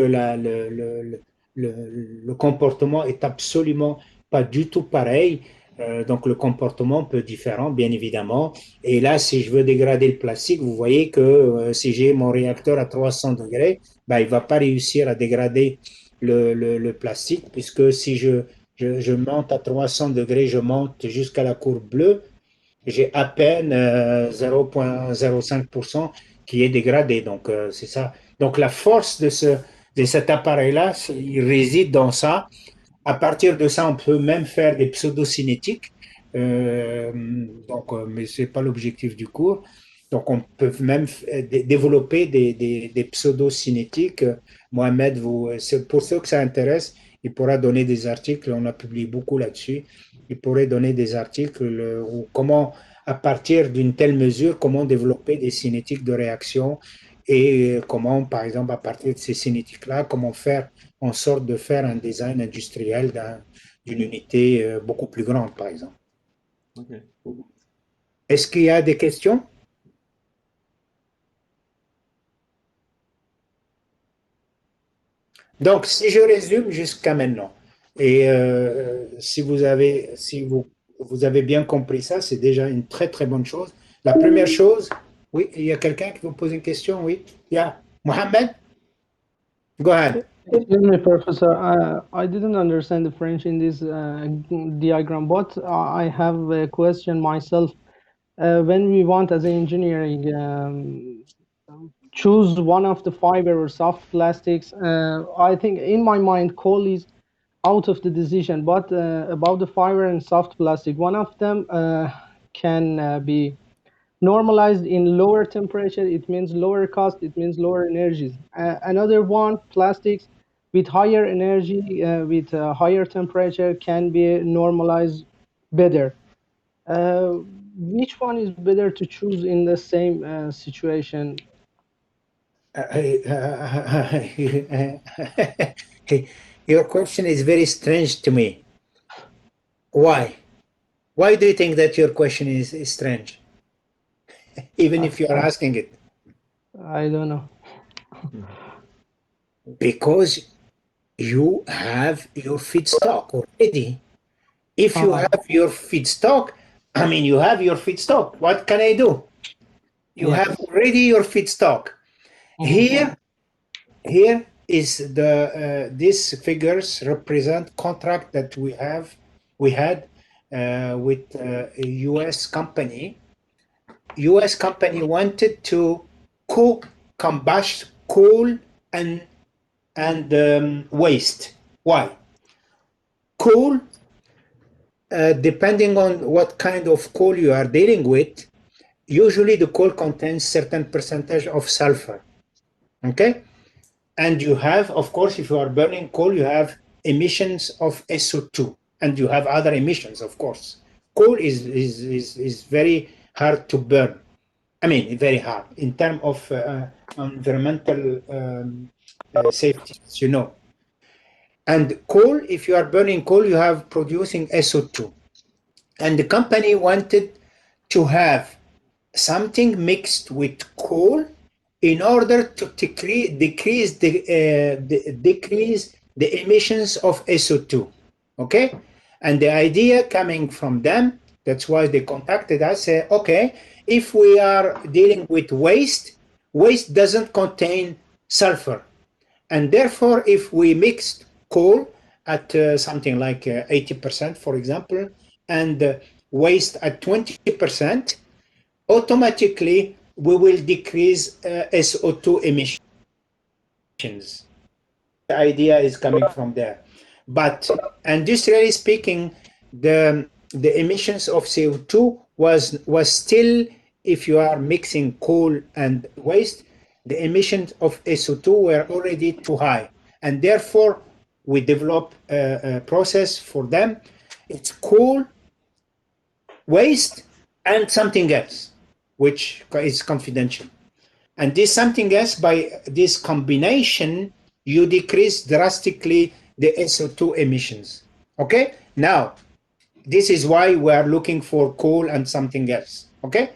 Speaker 1: le comportement est absolument pas du tout pareil. Donc, le comportement peut être différent, bien évidemment. Et là, si je veux dégrader le plastique, vous voyez que si j'ai mon réacteur à 300 degrés, ben, il ne va pas réussir à dégrader le plastique, puisque si je monte à 300 degrés, je monte jusqu'à la courbe bleue, j'ai à peine 0,05% qui est dégradé. Donc, c'est ça. Donc, la force de cet appareil-là, il réside dans ça. À partir de ça, on peut même faire des pseudocinétiques. Mais ce n'est pas l'objectif du cours. Donc, on peut même développer des pseudocinétiques. Mohamed, pour ceux que ça intéresse, il pourra donner des articles. On a publié beaucoup là-dessus. Il pourrait donner des articles où comment, à partir d'une telle mesure, comment développer des cinétiques de réaction et comment, par exemple, à partir de ces cinétiques-là, comment faire en sorte de faire un design industriel d'une unité beaucoup plus grande, par exemple.
Speaker 2: Ok.
Speaker 1: Est-ce qu'il y a des questions? Donc, si je résume jusqu'à maintenant, et si vous avez bien compris ça, c'est déjà une très très bonne chose. La première chose, oui, il y a quelqu'un qui vous pose une question, oui. Il y a Mohamed? Go ahead.
Speaker 6: Excuse me, Professor. I didn't understand the French in this diagram, but I have a question myself. When we want, as an engineering, choose one of the fiber or soft plastics, I think in my mind, coal is out of the decision, but about the fiber and soft plastic, one of them can be normalized in lower temperature. It means lower cost, it means lower energies. Another one, plastics with higher energy, with higher temperature, can be normalized better. Which one is better to choose in the same situation?
Speaker 1: Your question is very strange to me. Why? Why do you think that your question is strange? Even if you are asking it.
Speaker 6: I don't know.
Speaker 1: Because you have your feedstock already. If you have your feedstock, I mean, you have your feedstock. What can I do? You
Speaker 6: Yes.
Speaker 1: have already your feedstock. Here is the these figures represent contract that we had with a U.S. company. U.S. company wanted to combust coal and waste. Why? Coal, depending on what kind of coal you are dealing with, usually the coal contains certain percentage of sulfur. Okay? And you have, of course, if you are burning coal, you have emissions of SO2, and you have other emissions, of course. Coal is very hard to burn. I mean, very hard in terms of environmental safety, as you know. And coal, if you are burning coal, you have producing SO2. And the company wanted to have something mixed with coal in order to decrease the emissions of SO2. Okay? And the idea coming from them, that's why they contacted us, say, okay, if we are dealing with waste, waste doesn't contain sulfur. And therefore, if we mixed coal at something like 80%, for example, and waste at 20%, automatically we will decrease SO2 emissions. The idea is coming from there. But industrially speaking, the emissions of CO2 was still, if you are mixing coal and waste, the emissions of SO2 were already too high. And therefore, we develop a process for them. It's coal, waste, and something else, which is confidential. And this something else, by this combination, you decrease drastically the SO2 emissions. Okay? Now, this is why we are looking for coal and something else. Okay?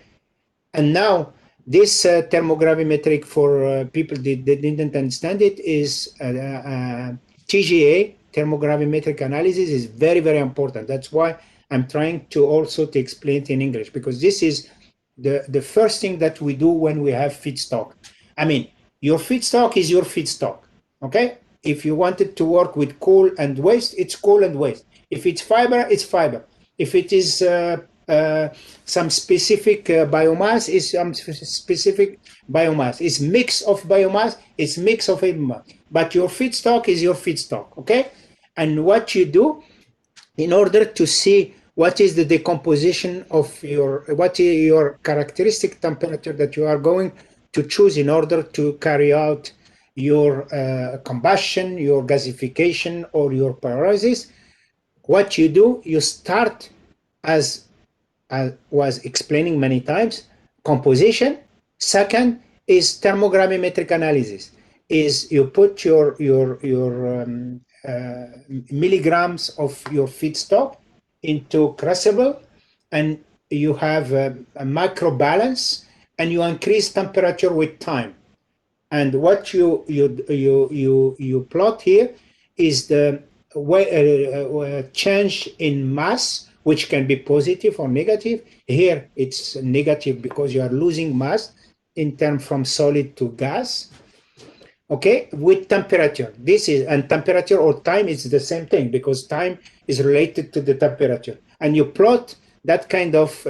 Speaker 1: And now, this thermogravimetric, for people that didn't understand it, is TGA, thermogravimetric analysis, is very, very important. That's why I'm trying to also to explain it in English, because this is the first thing that we do when we have feedstock. I mean, your feedstock is your feedstock, okay? If you wanted to work with coal and waste, it's coal and waste. If it's fiber, it's fiber. If it is some specific biomass, it's some specific biomass. It's mix of biomass, it's mix of biomass. But your feedstock is your feedstock, okay? And what you do in order to see what is the decomposition of what is your characteristic temperature that you are going to choose in order to carry out your combustion, your gasification, or your pyrolysis. What you do, you start, as I was explaining many times, composition. Second is thermogravimetric analysis. Is you put your milligrams of your feedstock into crucible, and you have a microbalance, and you increase temperature with time. And what you plot here is the change in mass, which can be positive or negative. Here it's negative because you are losing mass in terms from solid to gas. Okay, with temperature. This is, and temperature or time is the same thing, because time is related to the temperature. And you plot that kind of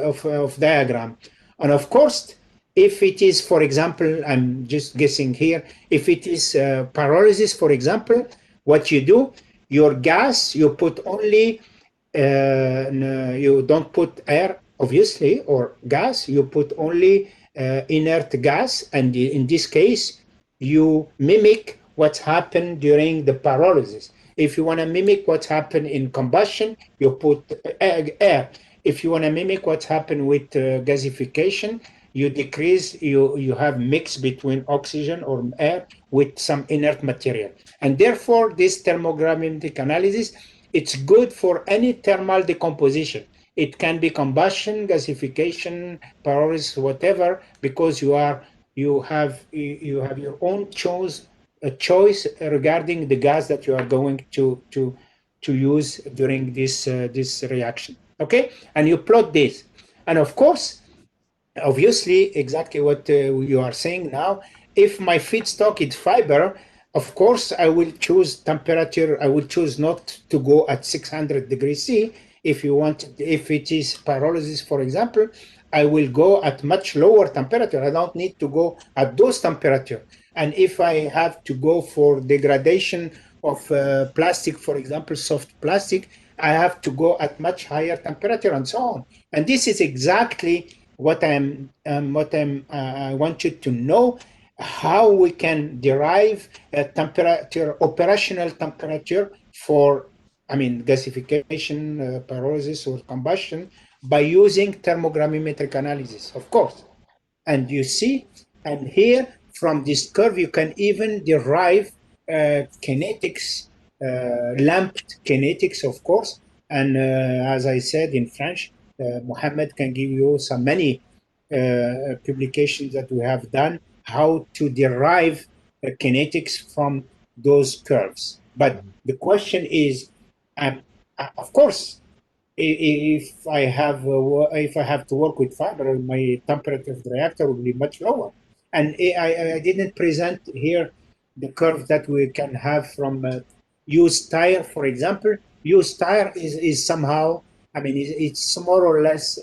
Speaker 1: diagram. And of course, if it is, for example, I'm just guessing here, if it is pyrolysis, for example, what you do, your gas, you put only, you don't put air, obviously, or gas, you put only inert gas. And in this case, you mimic what's happened during the pyrolysis. If you want to mimic what's happened in combustion, you put air. If you want to mimic what's happened with gasification, you decrease, you have mix between oxygen or air with some inert material. And therefore, this thermogrammetric analysis, it's good for any thermal decomposition. It can be combustion, gasification, pyrolysis, whatever, because you have your own choice regarding the gas that you are going to use during this reaction. Okay, and you plot this, and of course, obviously, exactly what you are saying now. If my feedstock is fiber, of course, I will choose temperature. I will choose not to go at 600 degrees C. If it is pyrolysis, for example, I will go at much lower temperature. I don't need to go at those temperature. And if I have to go for degradation of plastic, for example, soft plastic, I have to go at much higher temperature and so on. And this is exactly what I want you to know, how we can derive a temperature, operational temperature for, gasification, pyrolysis, or combustion by using thermogrammetric analysis, of course. And you see, and here from this curve, you can even derive kinetics, lamped kinetics, of course. And as I said in French, Mohammed can give you many publications that we have done, how to derive kinetics from those curves. But the question is, of course, if I have to work with fiber, my temperature of the reactor will be much lower. And I didn't present here the curve that we can have from used tire, for example. Used tire is somehow, it's more or less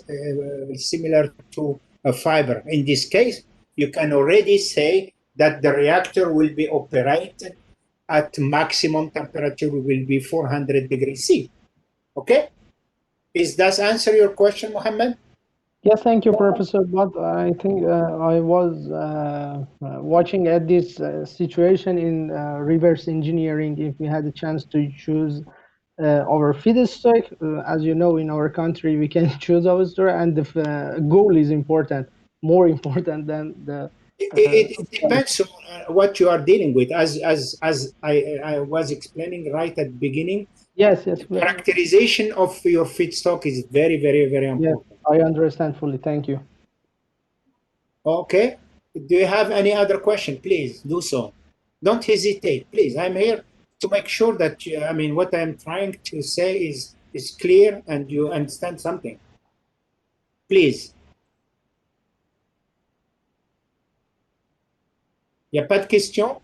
Speaker 1: similar to a fiber. In this case, you can already say that the reactor will be operated at maximum temperature will be 400 degrees C. Okay? Does that answer your question, Mohammed?
Speaker 6: Yes, thank you, Professor. But I think I was watching at this situation in reverse engineering. If we had a chance to choose our feedstock, as you know, in our country, we can choose our store, and the goal is important, more important than the.
Speaker 1: It depends on what you are dealing with. As I was explaining right at the beginning,
Speaker 6: yes,
Speaker 1: the characterization of your feedstock is very, very, very important.
Speaker 6: Yes, I understand fully. Thank you.
Speaker 1: Okay. Do you have any other question? Please do so. Don't hesitate, please. I'm here to make sure that what I'm trying to say is clear and you understand something. Please. Il n'y a pas de questions?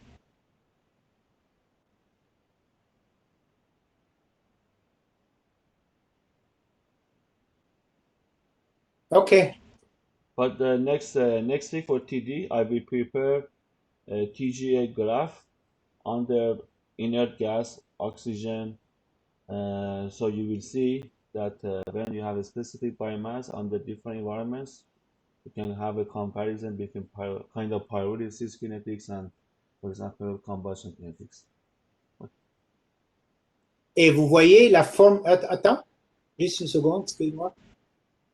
Speaker 1: Okay.
Speaker 2: But the next week for TD, I will prepare a TGA graph under inert gas, oxygen. So you will see that when you have a specific biomass under different environments, you can have a comparison between kind of pyrolysis kinetics and, for example, combustion kinetics.
Speaker 1: Et vous voyez la forme. Attends, juste une seconde, excuse-moi.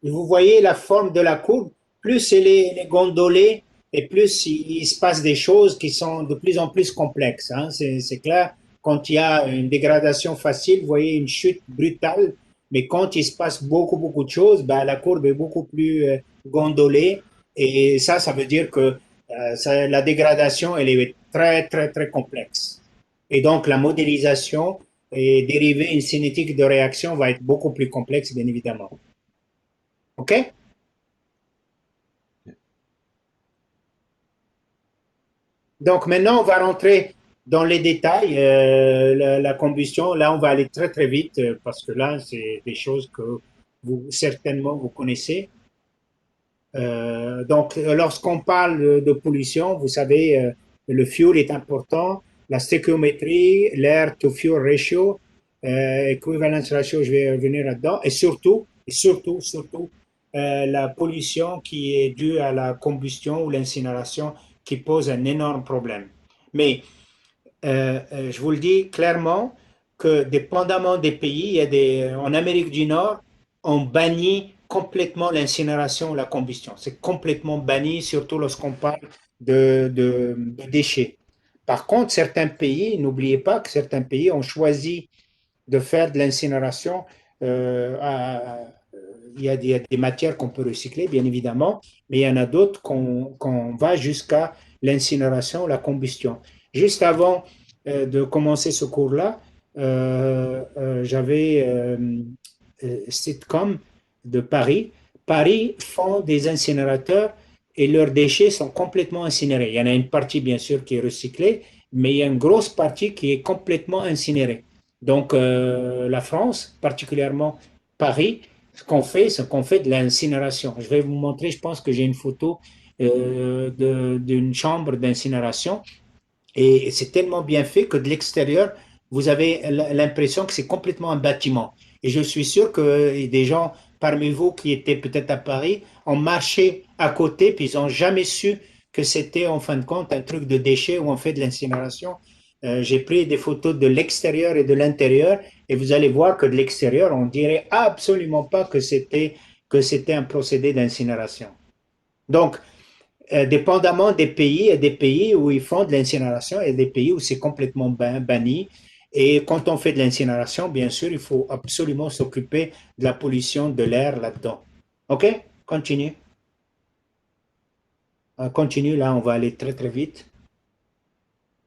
Speaker 1: Et vous voyez la forme de la courbe. Plus elle est gondolée, et plus il se passe des choses qui sont de plus en plus complexes. Hein. C'est clair, quand il y a une dégradation facile, vous voyez une chute brutale, mais quand il se passe beaucoup de choses, la courbe est beaucoup plus gondolée, et ça veut dire que la dégradation, elle est très complexe. Et donc, la modélisation et dériver une cinétique de réaction va être beaucoup plus complexe, bien évidemment. OK? Donc maintenant, on va rentrer dans les détails. La combustion, là, on va aller très vite parce que là, c'est des choses que certainement vous connaissez. Donc, lorsqu'on parle de pollution, vous savez, le fuel est important, la stéchiométrie, l'air to fuel ratio, Equivalence ratio, je vais revenir là-dedans. Et surtout, la pollution qui est due à la combustion ou l'incinération qui pose un énorme problème. Mais je vous le dis clairement que dépendamment des pays, il y a en Amérique du Nord, on bannit complètement l'incinération ou la combustion. C'est complètement banni, surtout lorsqu'on parle de déchets. Par contre, certains pays, n'oubliez pas que certains pays ont choisi de faire de l'incinération. euh, à- il y a des matières qu'on peut recycler, bien évidemment, mais il y en a d'autres qu'on va jusqu'à l'incinération, la combustion. Juste avant de commencer ce cours-là, j'avais Sitcom de Paris. Paris font des incinérateurs et leurs déchets sont complètement incinérés. Il y en a une partie, bien sûr, qui est recyclée, mais il y a une grosse partie qui est complètement incinérée. Donc, la France, particulièrement Paris, ce qu'on fait de l'incinération. Je vais vous montrer, je pense que j'ai une photo d'une chambre d'incinération et c'est tellement bien fait que de l'extérieur, vous avez l'impression que c'est complètement un bâtiment. Et je suis sûr que des gens parmi vous qui étaient peut-être à Paris ont marché à côté, puis ils n'ont jamais su que c'était en fin de compte un truc de déchets où on fait de l'incinération. J'ai pris des photos de l'extérieur et de l'intérieur, et vous allez voir que de l'extérieur, on dirait absolument pas que c'était un procédé d'incinération. Donc, dépendamment des pays, il y a des pays où ils font de l'incinération et des pays où c'est complètement banni. Et quand on fait de l'incinération, bien sûr, il faut absolument s'occuper de la pollution de l'air là-dedans. OK? Continue. Continue, là, on va aller très, très vite.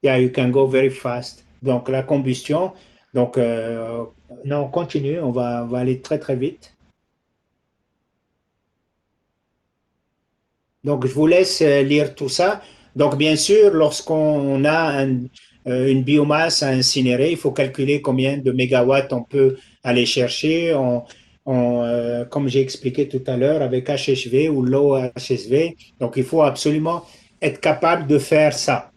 Speaker 1: Yeah, you can go very fast. Donc, la combustion. Donc, non, continue, on va aller très, très vite. Donc, je vous laisse lire tout ça. Donc, bien sûr, lorsqu'on a une biomasse à incinérer, il faut calculer combien de mégawatts on peut aller chercher, comme j'ai expliqué tout à l'heure, avec HHV ou low HSV. Donc, il faut absolument être capable de faire ça.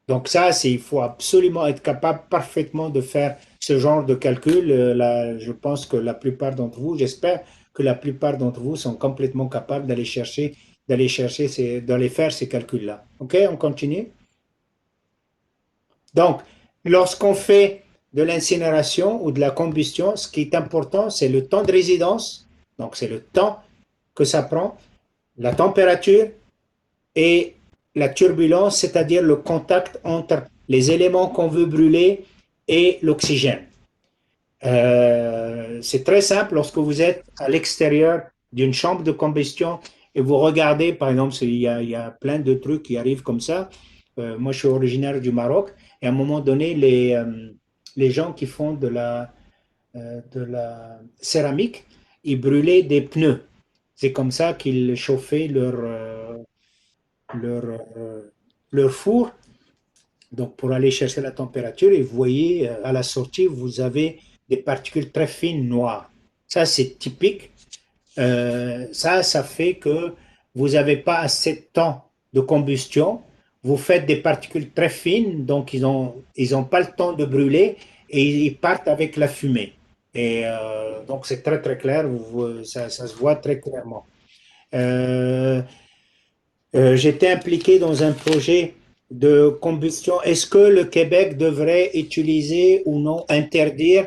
Speaker 1: Donc, ça, il faut absolument être capable parfaitement de faire ce genre de calcul. Je pense que la plupart d'entre vous, j'espère que la plupart d'entre vous sont complètement capables d'aller faire ces calculs-là. OK, on continue. Donc, lorsqu'on fait de l'incinération ou de la combustion, ce qui est important, c'est le temps de résidence. Donc, c'est le temps que ça prend, la température et la turbulence, c'est-à-dire le contact entre les éléments qu'on veut brûler et l'oxygène. C'est très simple lorsque vous êtes à l'extérieur d'une chambre de combustion et vous regardez, par exemple, il y a plein de trucs qui arrivent comme ça. Moi, je suis originaire du Maroc et à un moment donné, les gens qui font de la céramique, ils brûlaient des pneus. C'est comme ça qu'ils chauffaient leur, euh, leur four. Donc, pour aller chercher la température, et vous voyez, à la sortie, vous avez des particules très fines noires. Ça, c'est typique. Ça fait que vous n'avez pas assez de temps de combustion. Vous faites des particules très fines, donc ils ont pas le temps de brûler et ils partent avec la fumée. Et donc, c'est très, très clair. Ça se voit très clairement. Euh, J'étais impliqué dans un projet de combustion. Est-ce que le Québec devrait utiliser ou non interdire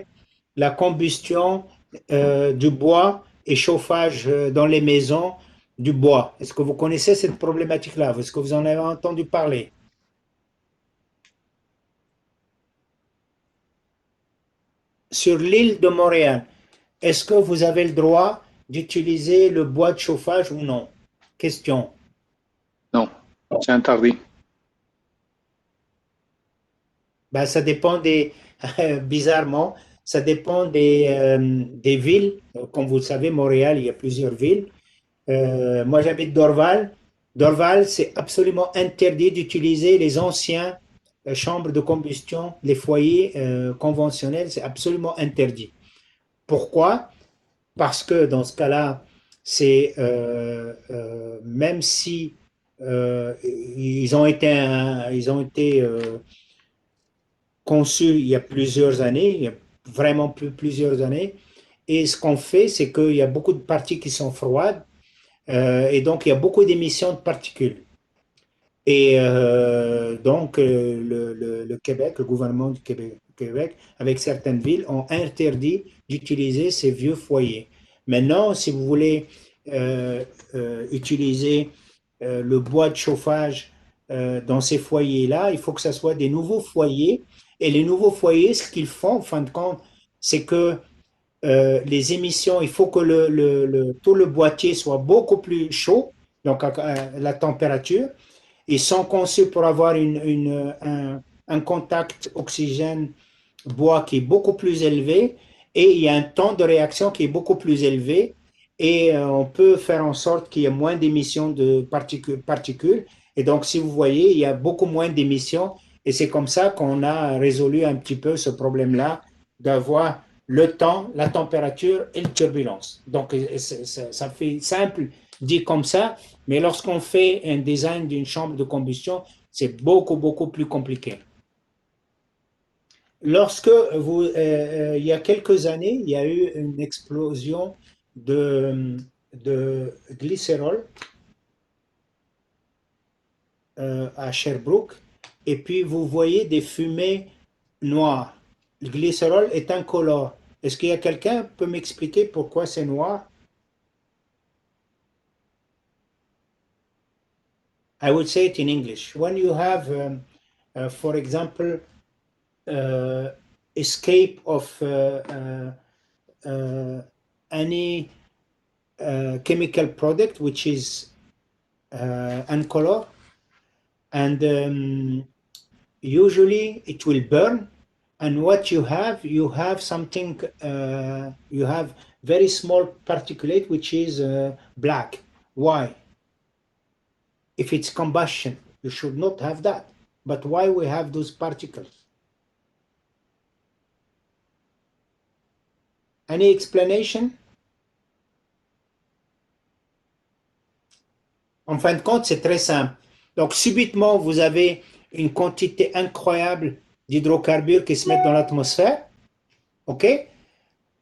Speaker 1: la combustion du bois et chauffage dans les maisons du bois? Est-ce que vous connaissez cette problématique-là? Est-ce que vous en avez entendu parler? Sur l'île de Montréal, est-ce que vous avez le droit d'utiliser le bois de chauffage ou non? Question.
Speaker 3: Non, c'est interdit.
Speaker 1: Ben, ça dépend bizarrement, ça dépend des villes. Comme vous le savez, Montréal, il y a plusieurs villes. Moi, j'habite Dorval. Dorval, c'est absolument interdit d'utiliser les anciens chambres de combustion, les foyers conventionnels, c'est absolument interdit. Pourquoi? Parce que dans ce cas-là, même si ils ont été conçu il y a plusieurs années, vraiment plusieurs années. Et ce qu'on fait, c'est qu'il y a beaucoup de parties qui sont froides et donc il y a beaucoup d'émissions de particules. Et donc le Québec, le gouvernement du Québec, avec certaines villes, ont interdit d'utiliser ces vieux foyers. Maintenant, si vous voulez utiliser le bois de chauffage dans ces foyers-là, il faut que ce soit des nouveaux foyers. Et les nouveaux foyers, ce qu'ils font, en fin de compte, c'est que les émissions, il faut que tout le boîtier soit beaucoup plus chaud, donc la température. Ils sont conçus pour avoir un contact oxygène-bois qui est beaucoup plus élevé et il y a un temps de réaction qui est beaucoup plus élevé et on peut faire en sorte qu'il y ait moins d'émissions de particules. Et donc, si vous voyez, il y a beaucoup moins d'émissions et c'est comme ça qu'on a résolu un petit peu ce problème-là d'avoir le temps, la température et la turbulence. Donc, ça fait simple dit comme ça, mais lorsqu'on fait un design d'une chambre de combustion, c'est beaucoup, beaucoup plus compliqué. Lorsque il y a quelques années, il y a eu une explosion de glycérol à Sherbrooke, et puis vous voyez des fumées noires. Le glycérol est incolore. Est-ce qu'il y a quelqu'un qui peut m'expliquer pourquoi c'est noir? I would say it in English. When you have, for example, escape of any chemical product which is uncolor, and usually it will burn. And what you have something, you have very small particulate which is black. Why? If it's combustion, you should not have that. But why we have those particles? Any explanation? En fin de compte, c'est très simple. Donc, subitement, vous avez une quantité incroyable d'hydrocarbures qui se mettent dans l'atmosphère. OK?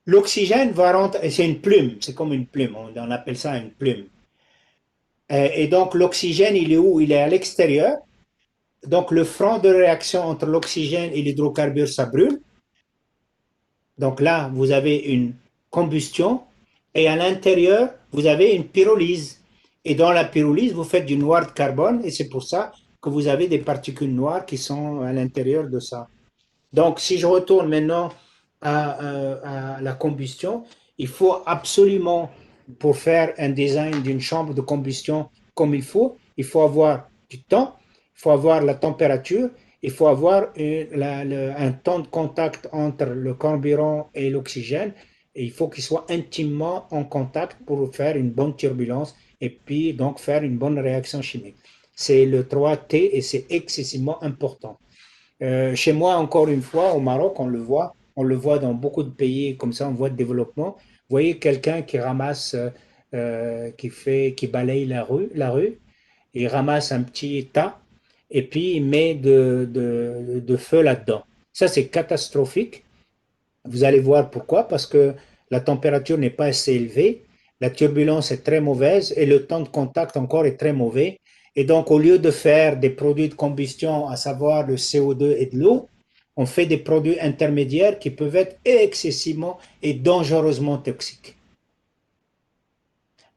Speaker 1: L'oxygène va rentrer, c'est une plume, c'est comme une plume, on appelle ça une plume. Et donc, l'oxygène, il est où? Il est à l'extérieur. Donc, le front de réaction entre l'oxygène et l'hydrocarbure, ça brûle. Donc là, vous avez une combustion. Et à l'intérieur, vous avez une pyrolyse. Et dans la pyrolyse, vous faites du noir de carbone. Et c'est pour ça que vous avez des particules noires qui sont à l'intérieur de ça. Donc, si je retourne maintenant à la combustion, il faut absolument, pour faire un design d'une chambre de combustion comme il faut avoir du temps, il faut avoir la température, il faut avoir un temps de contact entre le carburant et l'oxygène, et il faut qu'il soit intimement en contact pour faire une bonne turbulence et puis donc faire une bonne réaction chimique. C'est le 3T et c'est excessivement important. Chez moi, encore une fois, au Maroc, on le voit dans beaucoup de pays comme ça, en voie de développement. Vous voyez quelqu'un qui ramasse, qui balaye la rue, il ramasse un petit tas et puis il met de feu là-dedans. Ça, c'est catastrophique. Vous allez voir pourquoi, parce que la température n'est pas assez élevée, la turbulence est très mauvaise et le temps de contact encore est très mauvais. Et donc, au lieu de faire des produits de combustion, à savoir le CO2 et de l'eau, on fait des produits intermédiaires qui peuvent être excessivement et dangereusement toxiques.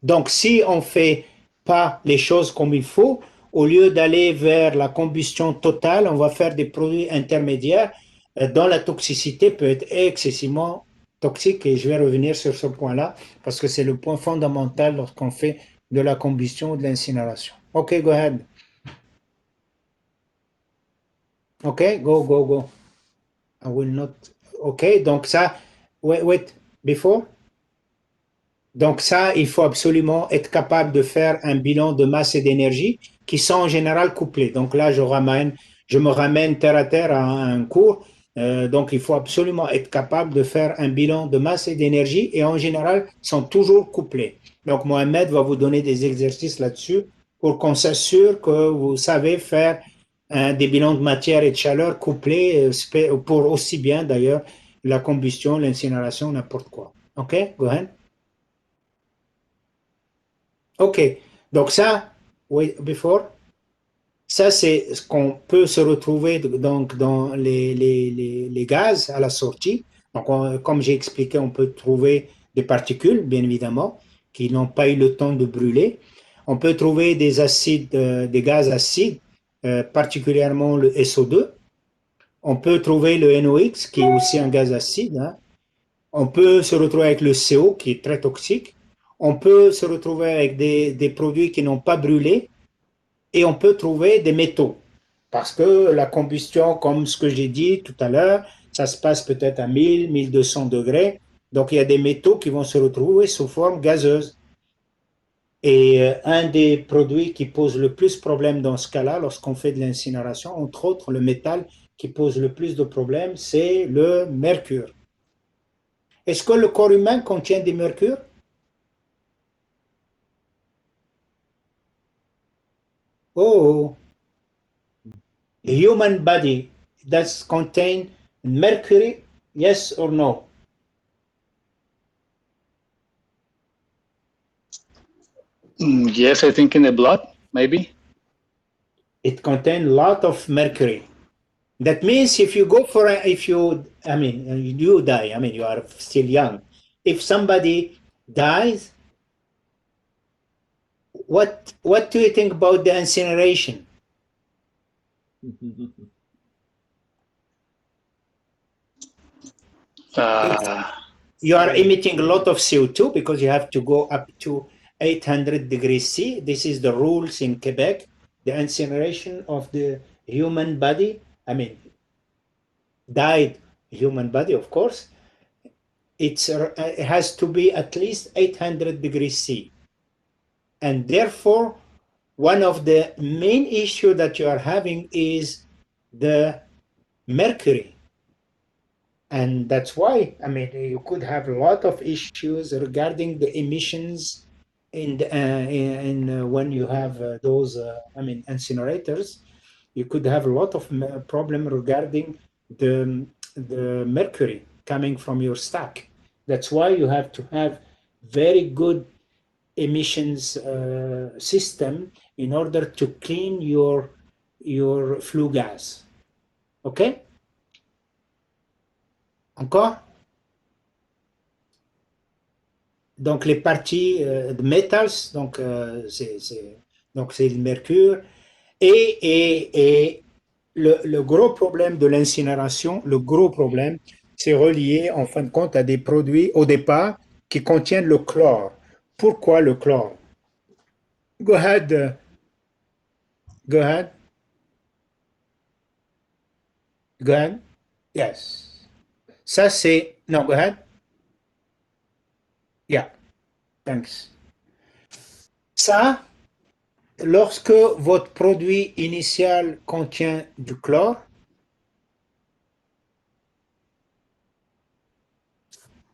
Speaker 1: Donc, si on ne fait pas les choses comme il faut, au lieu d'aller vers la combustion totale, on va faire des produits intermédiaires dont la toxicité peut être excessivement toxique. Et je vais revenir sur ce point-là parce que c'est le point fondamental lorsqu'on fait de la combustion ou de l'incinération. OK, go ahead. OK, go. I will not. OK, donc ça, wait, before. Donc ça, il faut absolument être capable de faire un bilan de masse et d'énergie qui sont en général couplés. Donc là, je me ramène terre à terre à un cours. Donc il faut absolument être capable de faire un bilan de masse et d'énergie et en général, sont toujours couplés. Donc Mohamed va vous donner des exercices là-dessus pour qu'on s'assure que vous savez faire des bilans de matière et de chaleur couplés pour aussi bien d'ailleurs la combustion, l'incinération, n'importe quoi. OK, go ahead. OK, donc ça, oui, before, ça c'est ce qu'on peut se retrouver donc dans les gaz à la sortie. Donc, comme j'ai expliqué, on peut trouver des particules, bien évidemment, qui n'ont pas eu le temps de brûler. On peut trouver des acides, des gaz acides, particulièrement le SO2. On peut trouver le NOx, qui est aussi un gaz acide, hein. On peut se retrouver avec le CO, qui est très toxique. On peut se retrouver avec des produits qui n'ont pas brûlé. Et on peut trouver des métaux. Parce que la combustion, comme ce que j'ai dit tout à l'heure, ça se passe peut-être à 1000, 1200 degrés. Donc, il y a des métaux qui vont se retrouver sous forme gazeuse. Et un des produits qui pose le plus de problèmes dans ce cas-là, lorsqu'on fait de l'incinération, entre autres, le métal qui pose le plus de problèmes, c'est le mercure. Est-ce que le corps humain contient du mercure? Oh, a human body does contain mercury, yes or no?
Speaker 3: Yes, I think in the blood, maybe.
Speaker 1: It contains a lot of mercury. That means if you go for I mean, you die, I mean, you are still young. If somebody dies, what do you think about the incineration? You are emitting a lot of CO2 because you have to go up to 800 degrees C. This is the rules in Quebec. The incineration of the human body, I mean, died human body, of course, it has to be at least 800 degrees C. And therefore, one of the main issues that you are having is the mercury. And that's why, I mean, you could have a lot of issues regarding the emissions when you have those, incinerators. You could have a lot of problem regarding the mercury coming from your stack. That's why you have to have very good emissions system in order to clean your flue gas. OK? Encore? Donc les parties de metals, donc c'est le mercure. Et le gros problème de l'incinération, le gros problème, c'est relié en fin de compte à des produits au départ qui contiennent le chlore. Pourquoi le chlore? Go ahead. Go ahead. Go ahead. Yes. Ça c'est... Non, go ahead. Yeah. Thanks. Ça, lorsque votre produit initial contient du chlore,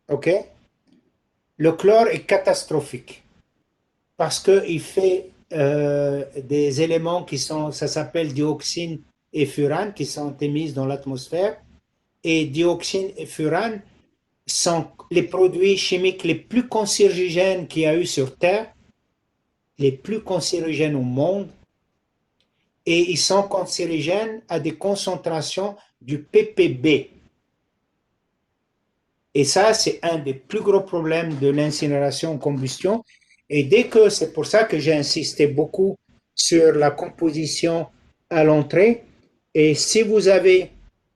Speaker 1: OK, le chlore est catastrophique parce qu'il fait des éléments qui sont, ça s'appelle dioxine et furane, qui sont émises dans l'atmosphère. Et dioxine et furane sont les produits chimiques les plus cancérigènes qu'il y a eu sur Terre, les plus cancérigènes au monde. Et ils sont cancérigènes à des concentrations du ppb. Et ça, c'est un des plus gros problèmes de l'incinération en combustion. Et c'est pour ça que j'ai insisté beaucoup sur la composition à l'entrée. Et si vous avez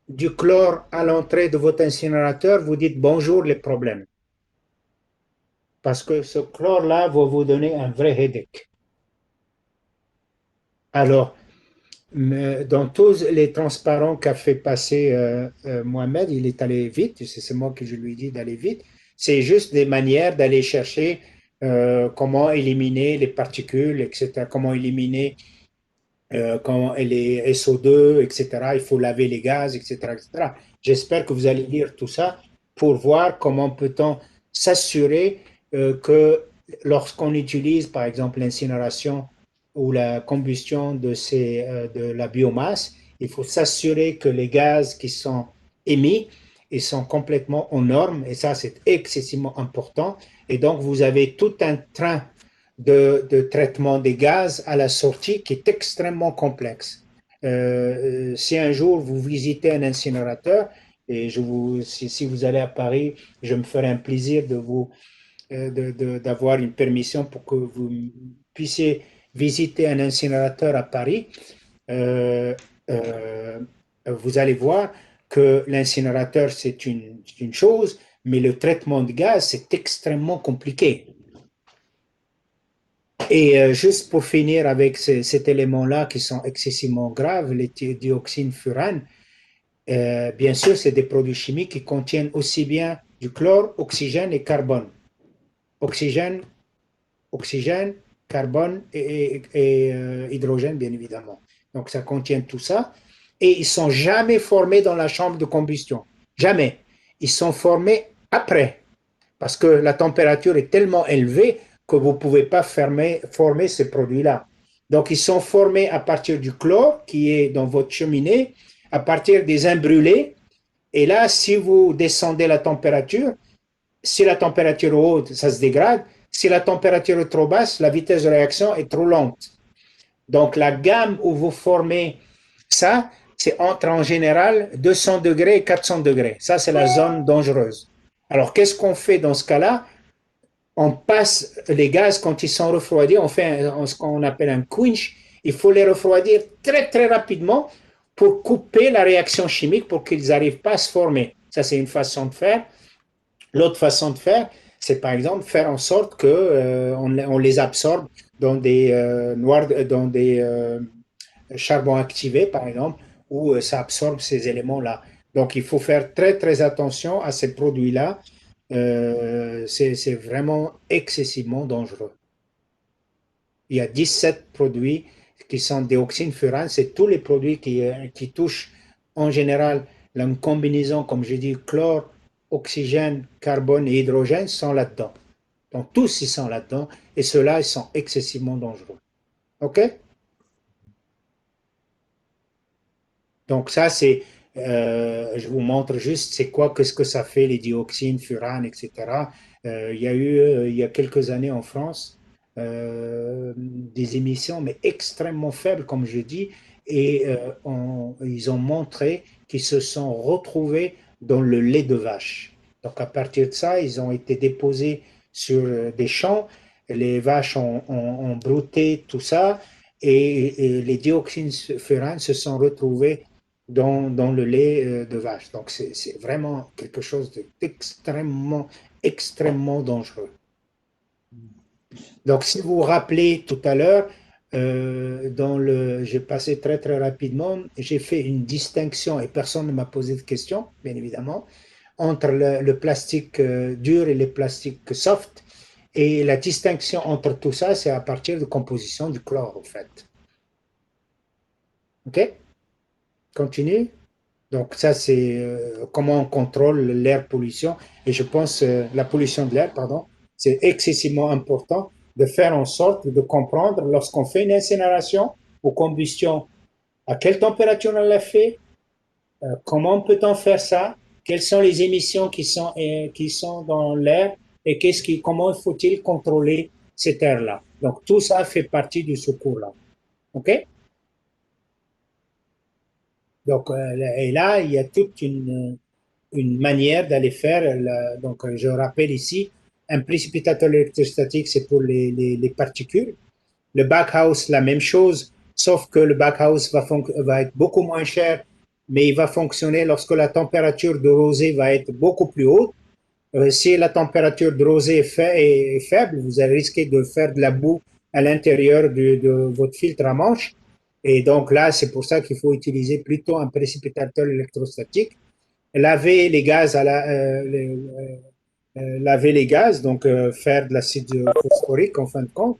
Speaker 1: du chlore à l'entrée de votre incinérateur, vous dites bonjour les problèmes. Parce que ce chlore-là va vous donner un vrai headache. Alors, dans tous les transparents qu'a fait passer Mohamed, il est allé vite, c'est moi que je lui dis d'aller vite. C'est juste des manières d'aller chercher comment éliminer les particules, etc., comment éliminer les SO2, etc. Il faut laver les gaz, etc., etc. J'espère que vous allez lire tout ça pour voir comment peut-on s'assurer que lorsqu'on utilise, par exemple, l'incinération ou la combustion de la biomasse, il faut s'assurer que les gaz qui sont émis ils sont complètement aux normes et ça, c'est excessivement important. Et donc, vous avez tout un train de traitement des gaz à la sortie qui est extrêmement complexe. Si un jour vous visitez un incinérateur, et si vous allez à Paris, je me ferai un plaisir d'avoir une permission pour que vous puissiez visiter un incinérateur à Paris. Euh, euh, vous allez voir que l'incinérateur, c'est une chose, mais le traitement de gaz, c'est extrêmement compliqué. Et juste pour finir avec cet élément-là qui sont excessivement graves, les dioxines furanes, bien sûr, c'est des produits chimiques qui contiennent aussi bien du chlore, oxygène et carbone. Oxygène, carbone et hydrogène, bien évidemment. Donc, ça contient tout ça. Et ils ne sont jamais formés dans la chambre de combustion. Jamais. Ils sont formés après. Parce que la température est tellement élevée que vous ne pouvez pas former ces produits-là. Donc, ils sont formés à partir du chlore qui est dans votre cheminée, à partir des imbrûlés. Et là, si vous descendez la température, si la température est haute, ça se dégrade. Si la température est trop basse, la vitesse de réaction est trop lente. Donc, la gamme où vous formez ça, c'est entre en général 200 degrés et 400 degrés. Ça, c'est la zone dangereuse. Alors, qu'est-ce qu'on fait dans ce cas-là? On passe les gaz quand ils sont refroidis, on fait ce qu'on appelle un quench. Il faut les refroidir très, très rapidement pour couper la réaction chimique pour qu'ils n'arrivent pas à se former. Ça, c'est une façon de faire. L'autre façon de faire, c'est par exemple faire en sorte qu'on les absorbe dans des dans des charbons activés, par exemple, où ça absorbe ces éléments-là. Donc, il faut faire très, très attention à ces produits-là. C'est vraiment excessivement dangereux. Il y a 17 produits qui sont dioxines furanes. C'est tous les produits qui touchent en général la combinaison, comme je dis, chlore, oxygène, carbone et hydrogène sont là-dedans. Donc tous ils sont là-dedans et ceux-là ils sont excessivement dangereux. OK? Donc ça c'est, je vous montre juste c'est quoi, qu'est-ce que ça fait les dioxines, furanes, etc. Il y a eu il y a quelques années en France des émissions mais extrêmement faibles comme je dis et ils ont montré qu'ils se sont retrouvés dans le lait de vache. Donc à partir de ça, ils ont été déposés sur des champs, les vaches ont brouté tout ça et les dioxines furanes se sont retrouvés dans le lait de vache. Donc, c'est vraiment quelque chose d'extrêmement, extrêmement dangereux. Donc, si vous vous rappelez tout à l'heure, j'ai passé très, très rapidement, j'ai fait une distinction, et personne ne m'a posé de questions, bien évidemment, entre le plastique dur et le plastique soft. Et la distinction entre tout ça, c'est à partir de composition du chlore, en fait. OK? Continue. Donc ça, c'est comment on contrôle l'air pollution. Et je pense la pollution de l'air, pardon, c'est excessivement important de faire en sorte de comprendre lorsqu'on fait une incinération ou combustion, à quelle température on l'a fait, comment peut-on faire ça, quelles sont les émissions qui sont dans l'air et comment faut-il contrôler cet air-là. Donc tout ça fait partie du secours-là. OK? Donc, et là, il y a toute une manière d'aller faire. Donc, je rappelle ici, un précipitateur électrostatique, c'est pour les particules. Le backhouse, la même chose, sauf que le backhouse va être beaucoup moins cher, mais il va fonctionner lorsque la température de rosée va être beaucoup plus haute. Si la température de rosée est faible, vous allez risquer de faire de la boue à l'intérieur de votre filtre à manche. Et donc là, c'est pour ça qu'il faut utiliser plutôt un précipitateur électrostatique. Laver les gaz, laver les gaz, donc faire de l'acide phosphorique en fin de compte.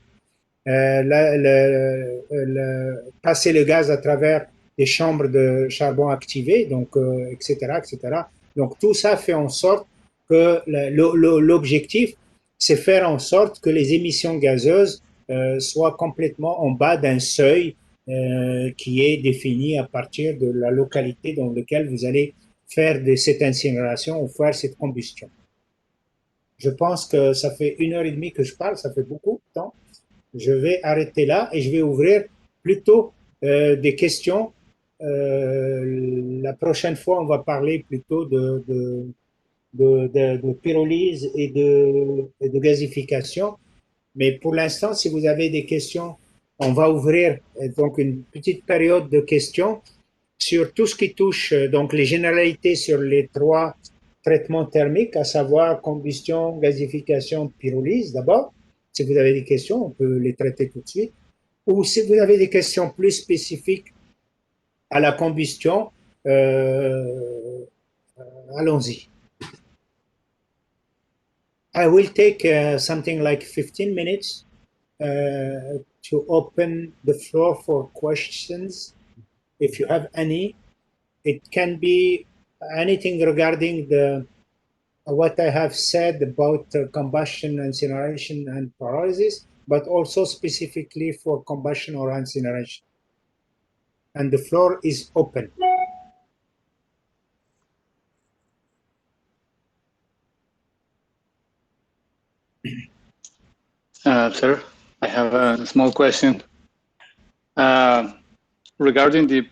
Speaker 1: Passer le gaz à travers des chambres de charbon activées, donc, etc., etc. Donc tout ça fait en sorte que l'objectif, c'est faire en sorte que les émissions gazeuses soient complètement en bas d'un seuil qui est défini à partir de la localité dans laquelle vous allez faire cette incinération ou faire cette combustion. Je pense que ça fait 1 heure et demie que je parle, ça fait beaucoup de temps. Je vais arrêter là et je vais ouvrir plutôt des questions. La prochaine fois, on va parler plutôt de pyrolyse et de gasification. Mais pour l'instant, si vous avez des questions, on va ouvrir donc une petite période de questions sur tout ce qui touche donc les généralités sur les 3 traitements thermiques, à savoir combustion, gasification, pyrolyse d'abord. Si vous avez des questions, on peut les traiter tout de suite. Ou si vous avez des questions plus spécifiques à la combustion, allons-y. I will take something like 15 minutes to open the floor for questions. If you have any, it can be anything regarding what I have said about combustion, incineration, and pyrolysis, but also specifically for combustion or incineration. And the floor is open.
Speaker 3: Sir, I have a small question. Regarding the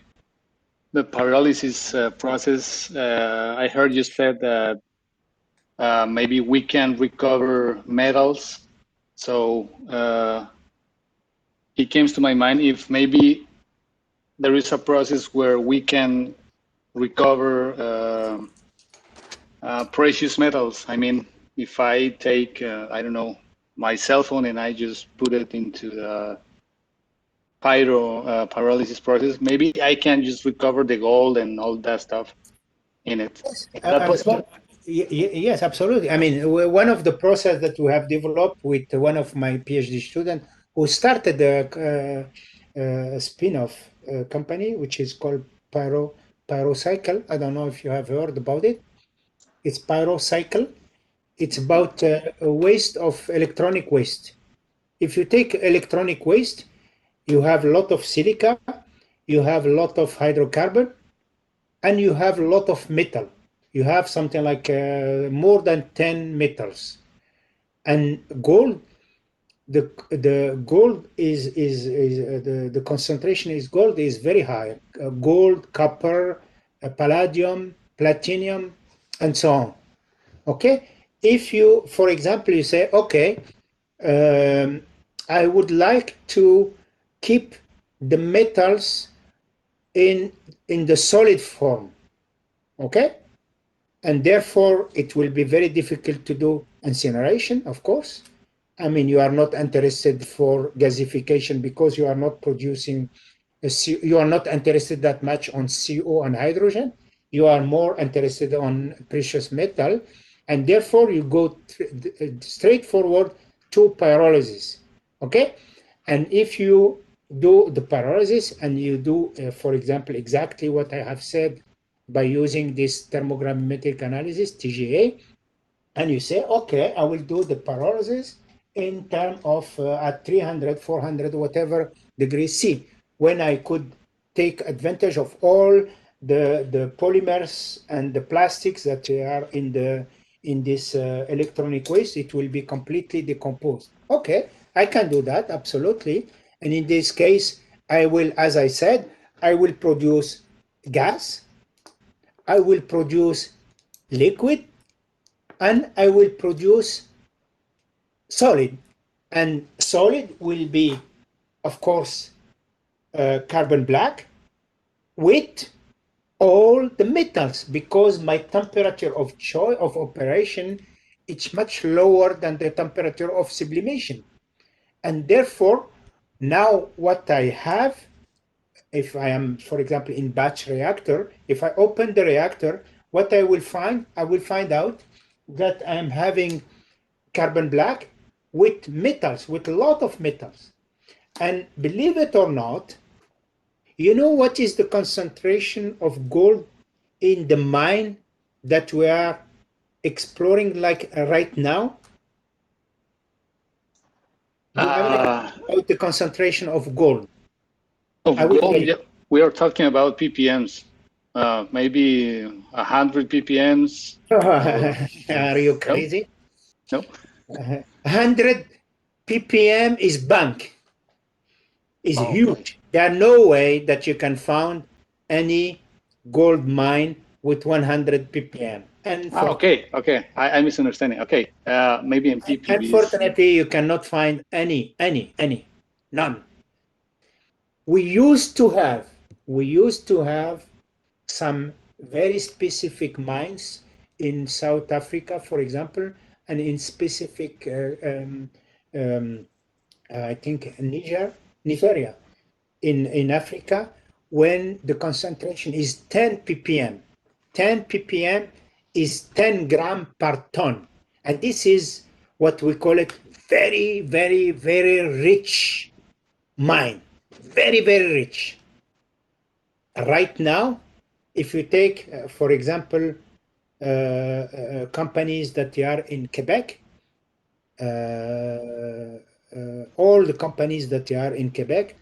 Speaker 3: pyrolysis process, I heard you said that maybe we can recover metals. So it came to my mind if maybe there is a process where we can recover precious metals. I mean, if I take, I don't know, my cell phone and I just put it into the pyrolysis process, maybe I can just recover the gold and all that stuff in it. Is that possible?
Speaker 1: Yes, absolutely. I mean, one of the process that we have developed with one of my PhD students who started a spin-off company, which is called Pyrocycle. I don't know if you have heard about it. It's Pyrocycle. It's about waste of electronic waste. If you take electronic waste, you have a lot of silica, you have a lot of hydrocarbon, and you have a lot of metal. You have something like more than 10 metals. And gold, the gold is the concentration is gold is very high. Gold, copper, palladium, platinum, and so on. Okay, if you, for example, you say, okay, I would like to keep the metals in the solid form, okay, and therefore it will be very difficult to do incineration, of course. I mean, you are not interested for gasification because you are not producing you are not interested that much on CO and hydrogen. You are more interested on precious metal, and therefore you go straight forward to pyrolysis, okay? And if you do the pyrolysis and you do, for example, exactly what I have said by using this thermogravimetric analysis, TGA, and you say, okay, I will do the pyrolysis in terms of at 300, 400, whatever degrees C, when I could take advantage of all the polymers and the plastics that are in this electronic waste. It will be completely decomposed. Okay, I can do that, absolutely. And in this case, I will, as I said, I will produce gas, I will produce liquid, and I will produce solid. And solid will be, of course, carbon black with all the metals, because my temperature of choice of operation is much lower than the temperature of sublimation. And therefore, now what I have, if I am, for example, in batch reactor, if I open the reactor, what I will find out that I am having carbon black with metals, with a lot of metals. And believe it or not, you know what is the concentration of gold in the mine that we are exploring like right now? Do you have any idea about the concentration of gold?
Speaker 3: Of gold, yeah, we are talking about ppms. maybe 100 ppms.
Speaker 1: Are you
Speaker 3: No?
Speaker 1: crazy?
Speaker 3: No?
Speaker 1: 100 ppm is bank, is
Speaker 3: Oh,
Speaker 1: huge. There are no way that you can find any gold mine with 100 ppm. And
Speaker 3: okay. I'm misunderstanding. Okay. Maybe in ppbs.
Speaker 1: unfortunately, you cannot find any, none. We used to have some very specific mines in South Africa, for example, and in specific, I think Nigeria, in Africa, when the concentration is 10 ppm. 10 ppm is 10 gram per ton. And this is what we call it very, very, very rich mine. Very, very rich. Right now, if you take, for example, companies that are in Quebec, all the companies that are in Quebec,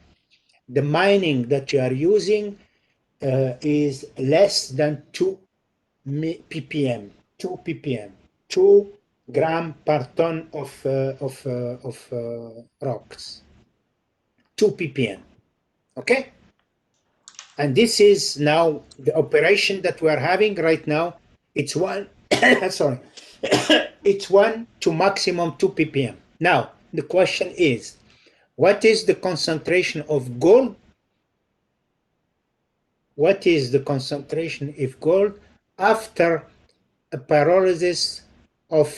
Speaker 1: the mining that you are using is less than 2 ppm, 2 ppm, 2 gram per ton of rocks, 2 ppm. Okay? And this is now the operation that we are having right now. It's one, sorry, it's 1 to maximum 2 ppm. Now, the question is, what is the concentration of gold? What is the concentration of gold after a pyrolysis of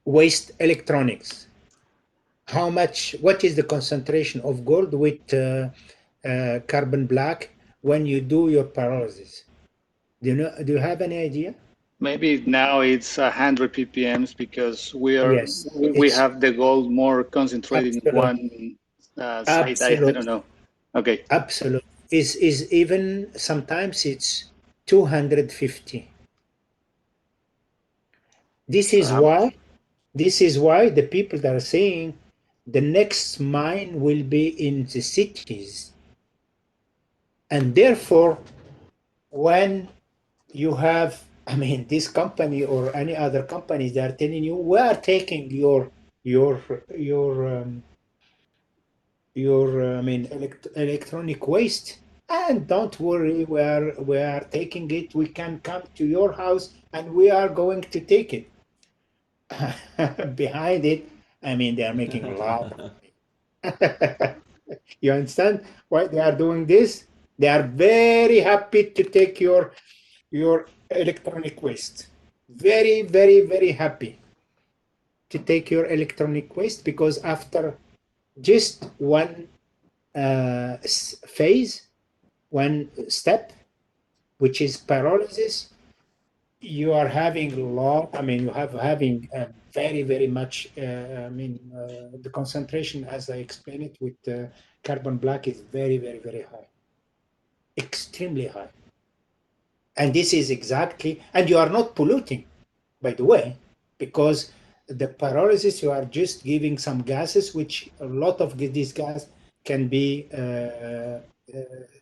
Speaker 1: waste electronics? How much? What is the concentration of gold with carbon black when you do your pyrolysis? Do you have any idea?
Speaker 3: Maybe now it's 100 ppms because we
Speaker 1: It's
Speaker 3: have the gold more concentrated in one site. I don't know. Okay.
Speaker 1: Absolute is even sometimes it's 250. This is why the people that are saying the next mine will be in the cities, and therefore when you have, I mean, this company or any other companies, they are telling you we are taking your I mean, electronic waste, and don't worry, we are taking it. We can come to your house and we are going to take it. Behind it, I mean, they are making a lot of money. You understand why they are doing this? They are very happy to take your electronic waste. Very, very, very happy to take your electronic waste, because after just one phase, one step, which is pyrolysis, you are having a lot. I mean, you have having very, very much. I mean, the concentration, as I explained it, with carbon black is very, very, very high, extremely high. And this is exactly, and you are not polluting, by the way, because the pyrolysis, you are just giving some gases, which a lot of these gas can be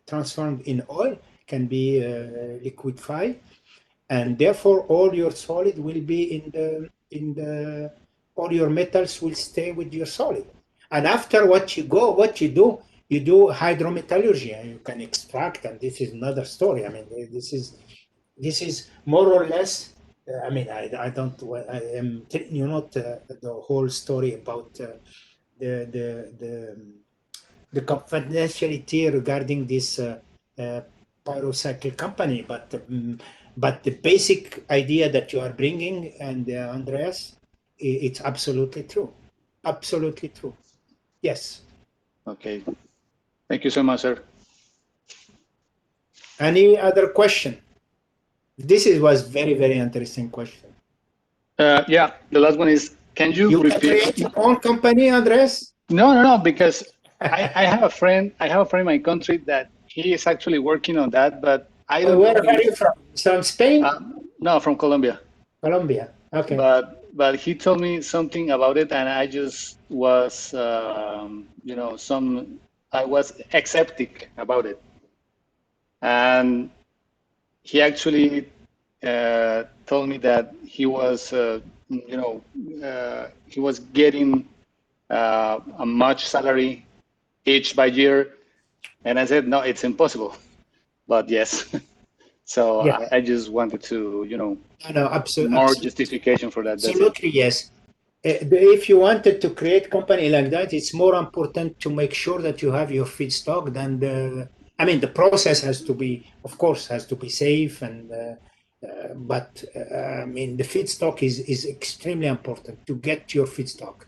Speaker 1: transformed in oil, can be liquefied, and therefore all your solid will be all your metals will stay with your solid. And after what you do hydrometallurgy, and you can extract, and this is another story. I mean, this is more or less. I mean, I don't. I am telling you not the whole story about the confidentiality regarding this pyrocycle company, but the basic idea that you are bringing, and Andreas, it's absolutely true. Absolutely true. Yes.
Speaker 3: Okay. Thank you so much, sir.
Speaker 1: Any other question? This was very, very interesting question.
Speaker 3: Yeah, the last one is, can you repeat?
Speaker 1: Create your own company, Andres?
Speaker 3: No, because I have a friend. I have a friend in my country that he is actually working on that, but I don't
Speaker 1: Where
Speaker 3: know.
Speaker 1: are you from? From Spain?
Speaker 3: No, from Colombia.
Speaker 1: Colombia. Okay.
Speaker 3: But he told me something about it, and I just was, I was skeptic about it. and he actually told me that he was, he was getting a much salary each by year, and I said, no, it's impossible. But yes, so
Speaker 1: Yeah.
Speaker 3: I just wanted to,
Speaker 1: No,
Speaker 3: more
Speaker 1: absolutely.
Speaker 3: justification for that. That's it.
Speaker 1: Absolutely, yes. If you wanted to create company like that, it's more important to make sure that you have your feedstock than the process has to be, of course, has to be safe but the feedstock is extremely important to get your feedstock.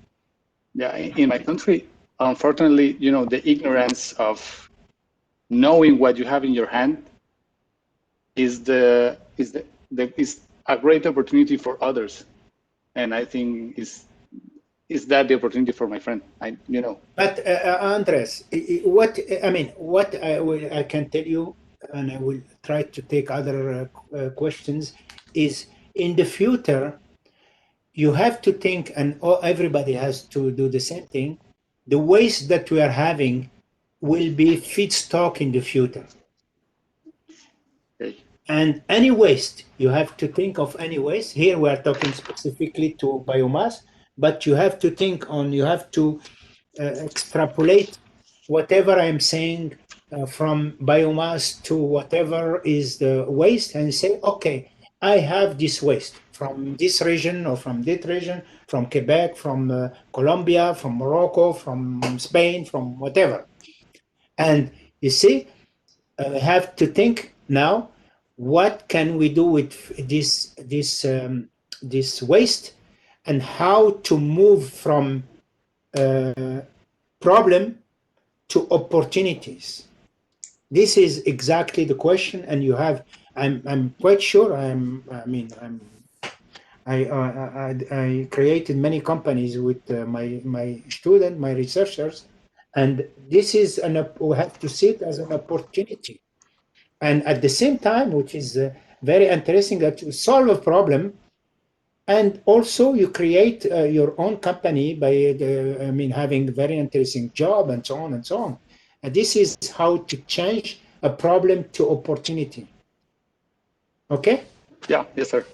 Speaker 3: Yeah, in my country, unfortunately, the ignorance of knowing what you have in your hand is a great opportunity for others, and I think is that the opportunity for my friend?
Speaker 1: But Andres, what I can tell you, and I will try to take other questions, is in the future you have to think, and everybody has to do the same thing. The waste that we are having will be feedstock in the future.
Speaker 3: Okay.
Speaker 1: And any waste, you have to think of any waste. Here we are talking specifically to biomass, but you have to extrapolate whatever I'm saying from biomass to whatever is the waste and say, okay, I have this waste from this region or from that region, from Quebec, from Colombia, from Morocco, from Spain, from whatever. And you see, I have to think now, what can we do with this waste, and how to move from problem to opportunities. This is exactly the question, and I'm quite sure. I created many companies with my student, my researchers, and this is we have to see it as an opportunity. And at the same time, which is very interesting, that you solve a problem, and also you create your own company by having a very interesting job and so on and so on. And this is how to change a problem to opportunity. Okay?
Speaker 3: Yeah, yes, sir.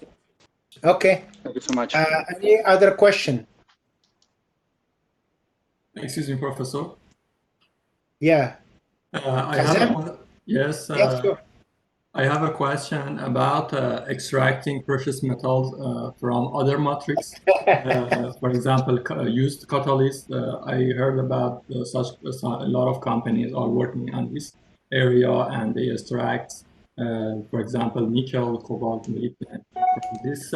Speaker 1: Okay.
Speaker 3: Thank you so much.
Speaker 1: Any other question?
Speaker 4: Excuse me, Professor.
Speaker 1: Yeah.
Speaker 4: Yes.
Speaker 1: Yeah, sure.
Speaker 4: I have a question about extracting precious metals from other matrix. For example, used catalyst. I heard about a lot of companies are working on this area, and they extract, for example, nickel, cobalt, molybdenum from this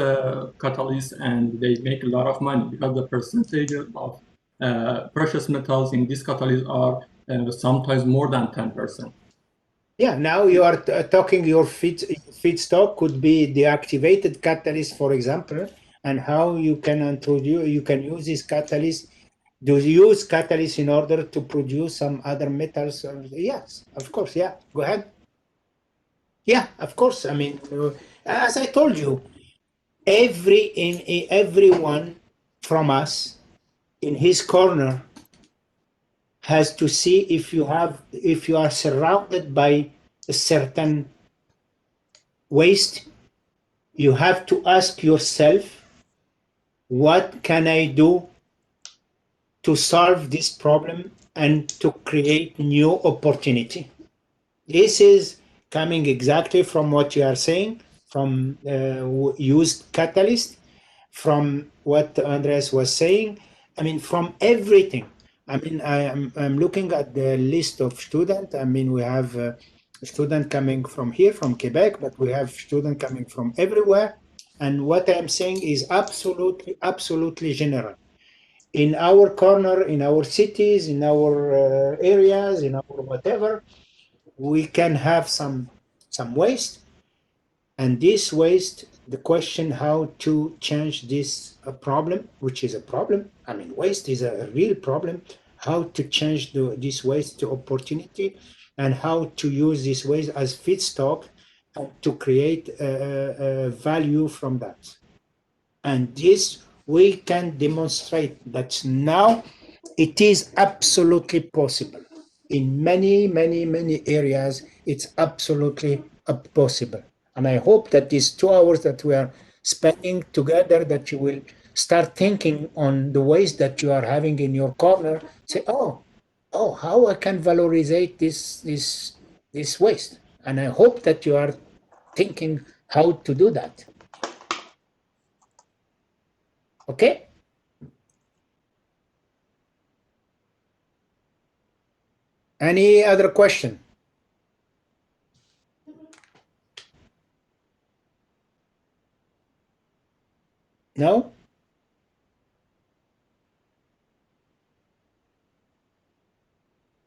Speaker 4: catalyst, and they make a lot of money because the percentage of precious metals in this catalyst are sometimes more than 10%.
Speaker 1: Yeah, now you are talking your feedstock could be the activated catalyst, for example, and how you can use this catalyst. Do you use catalyst in order to produce some other metals? Yes, of course. Yeah, go ahead. Yeah, of course. As I told you, everyone from us in his corner has to see if you are surrounded by a certain waste. You have to ask yourself, what can I do to solve this problem and to create new opportunity? This is coming exactly from what you are saying, from used catalyst, from what Andres was saying. From everything. I'm looking at the list of students. We have a student coming from here, from Quebec, but we have students coming from everywhere. And what I'm saying is absolutely general. In our corner, in our cities, in our areas, in our whatever, we can have some waste, and this waste, the question how to change this problem, which is a problem. Waste is a real problem. How to change this waste to opportunity, and how to use this waste as feedstock and to create value from that. And this we can demonstrate that now it is absolutely possible. in many, many, many areas. It's absolutely possible. And I hope that these 2 hours that we are spending together, that you will start thinking on the ways that you are having in your corner. Say, oh, how I can valorize this waste. And I hope that you are thinking how to do that. Okay? Any other question? No?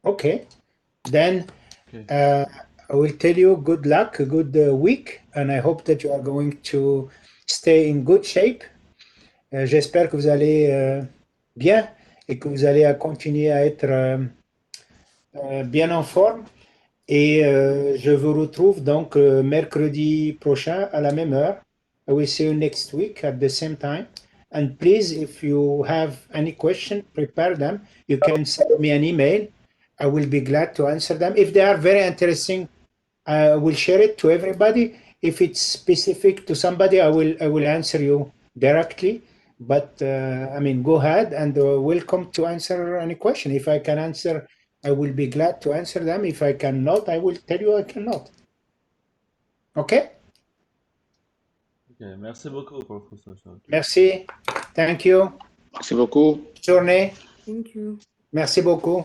Speaker 1: Okay. Then
Speaker 2: Okay.
Speaker 1: I will tell you good luck, a good week, and I hope that you are going to stay in good shape. J'espère que vous allez bien et que vous allez continuer à être bien en forme. Et je vous retrouve donc mercredi prochain à la même heure. I will see you next week at the same time. And please, if you have any question, prepare them. You can send me an email. I will be glad to answer them. If they are very interesting, I will share it to everybody. If it's specific to somebody, I will answer you directly. But I mean, go ahead and welcome to answer any question. If I can answer, I will be glad to answer them. If I cannot, I will tell you I cannot. Okay?
Speaker 2: Okay. Merci beaucoup, Professor Shawki.
Speaker 1: Merci. Thank you.
Speaker 3: Merci beaucoup.
Speaker 1: Journée.
Speaker 5: Thank you.
Speaker 1: Merci beaucoup.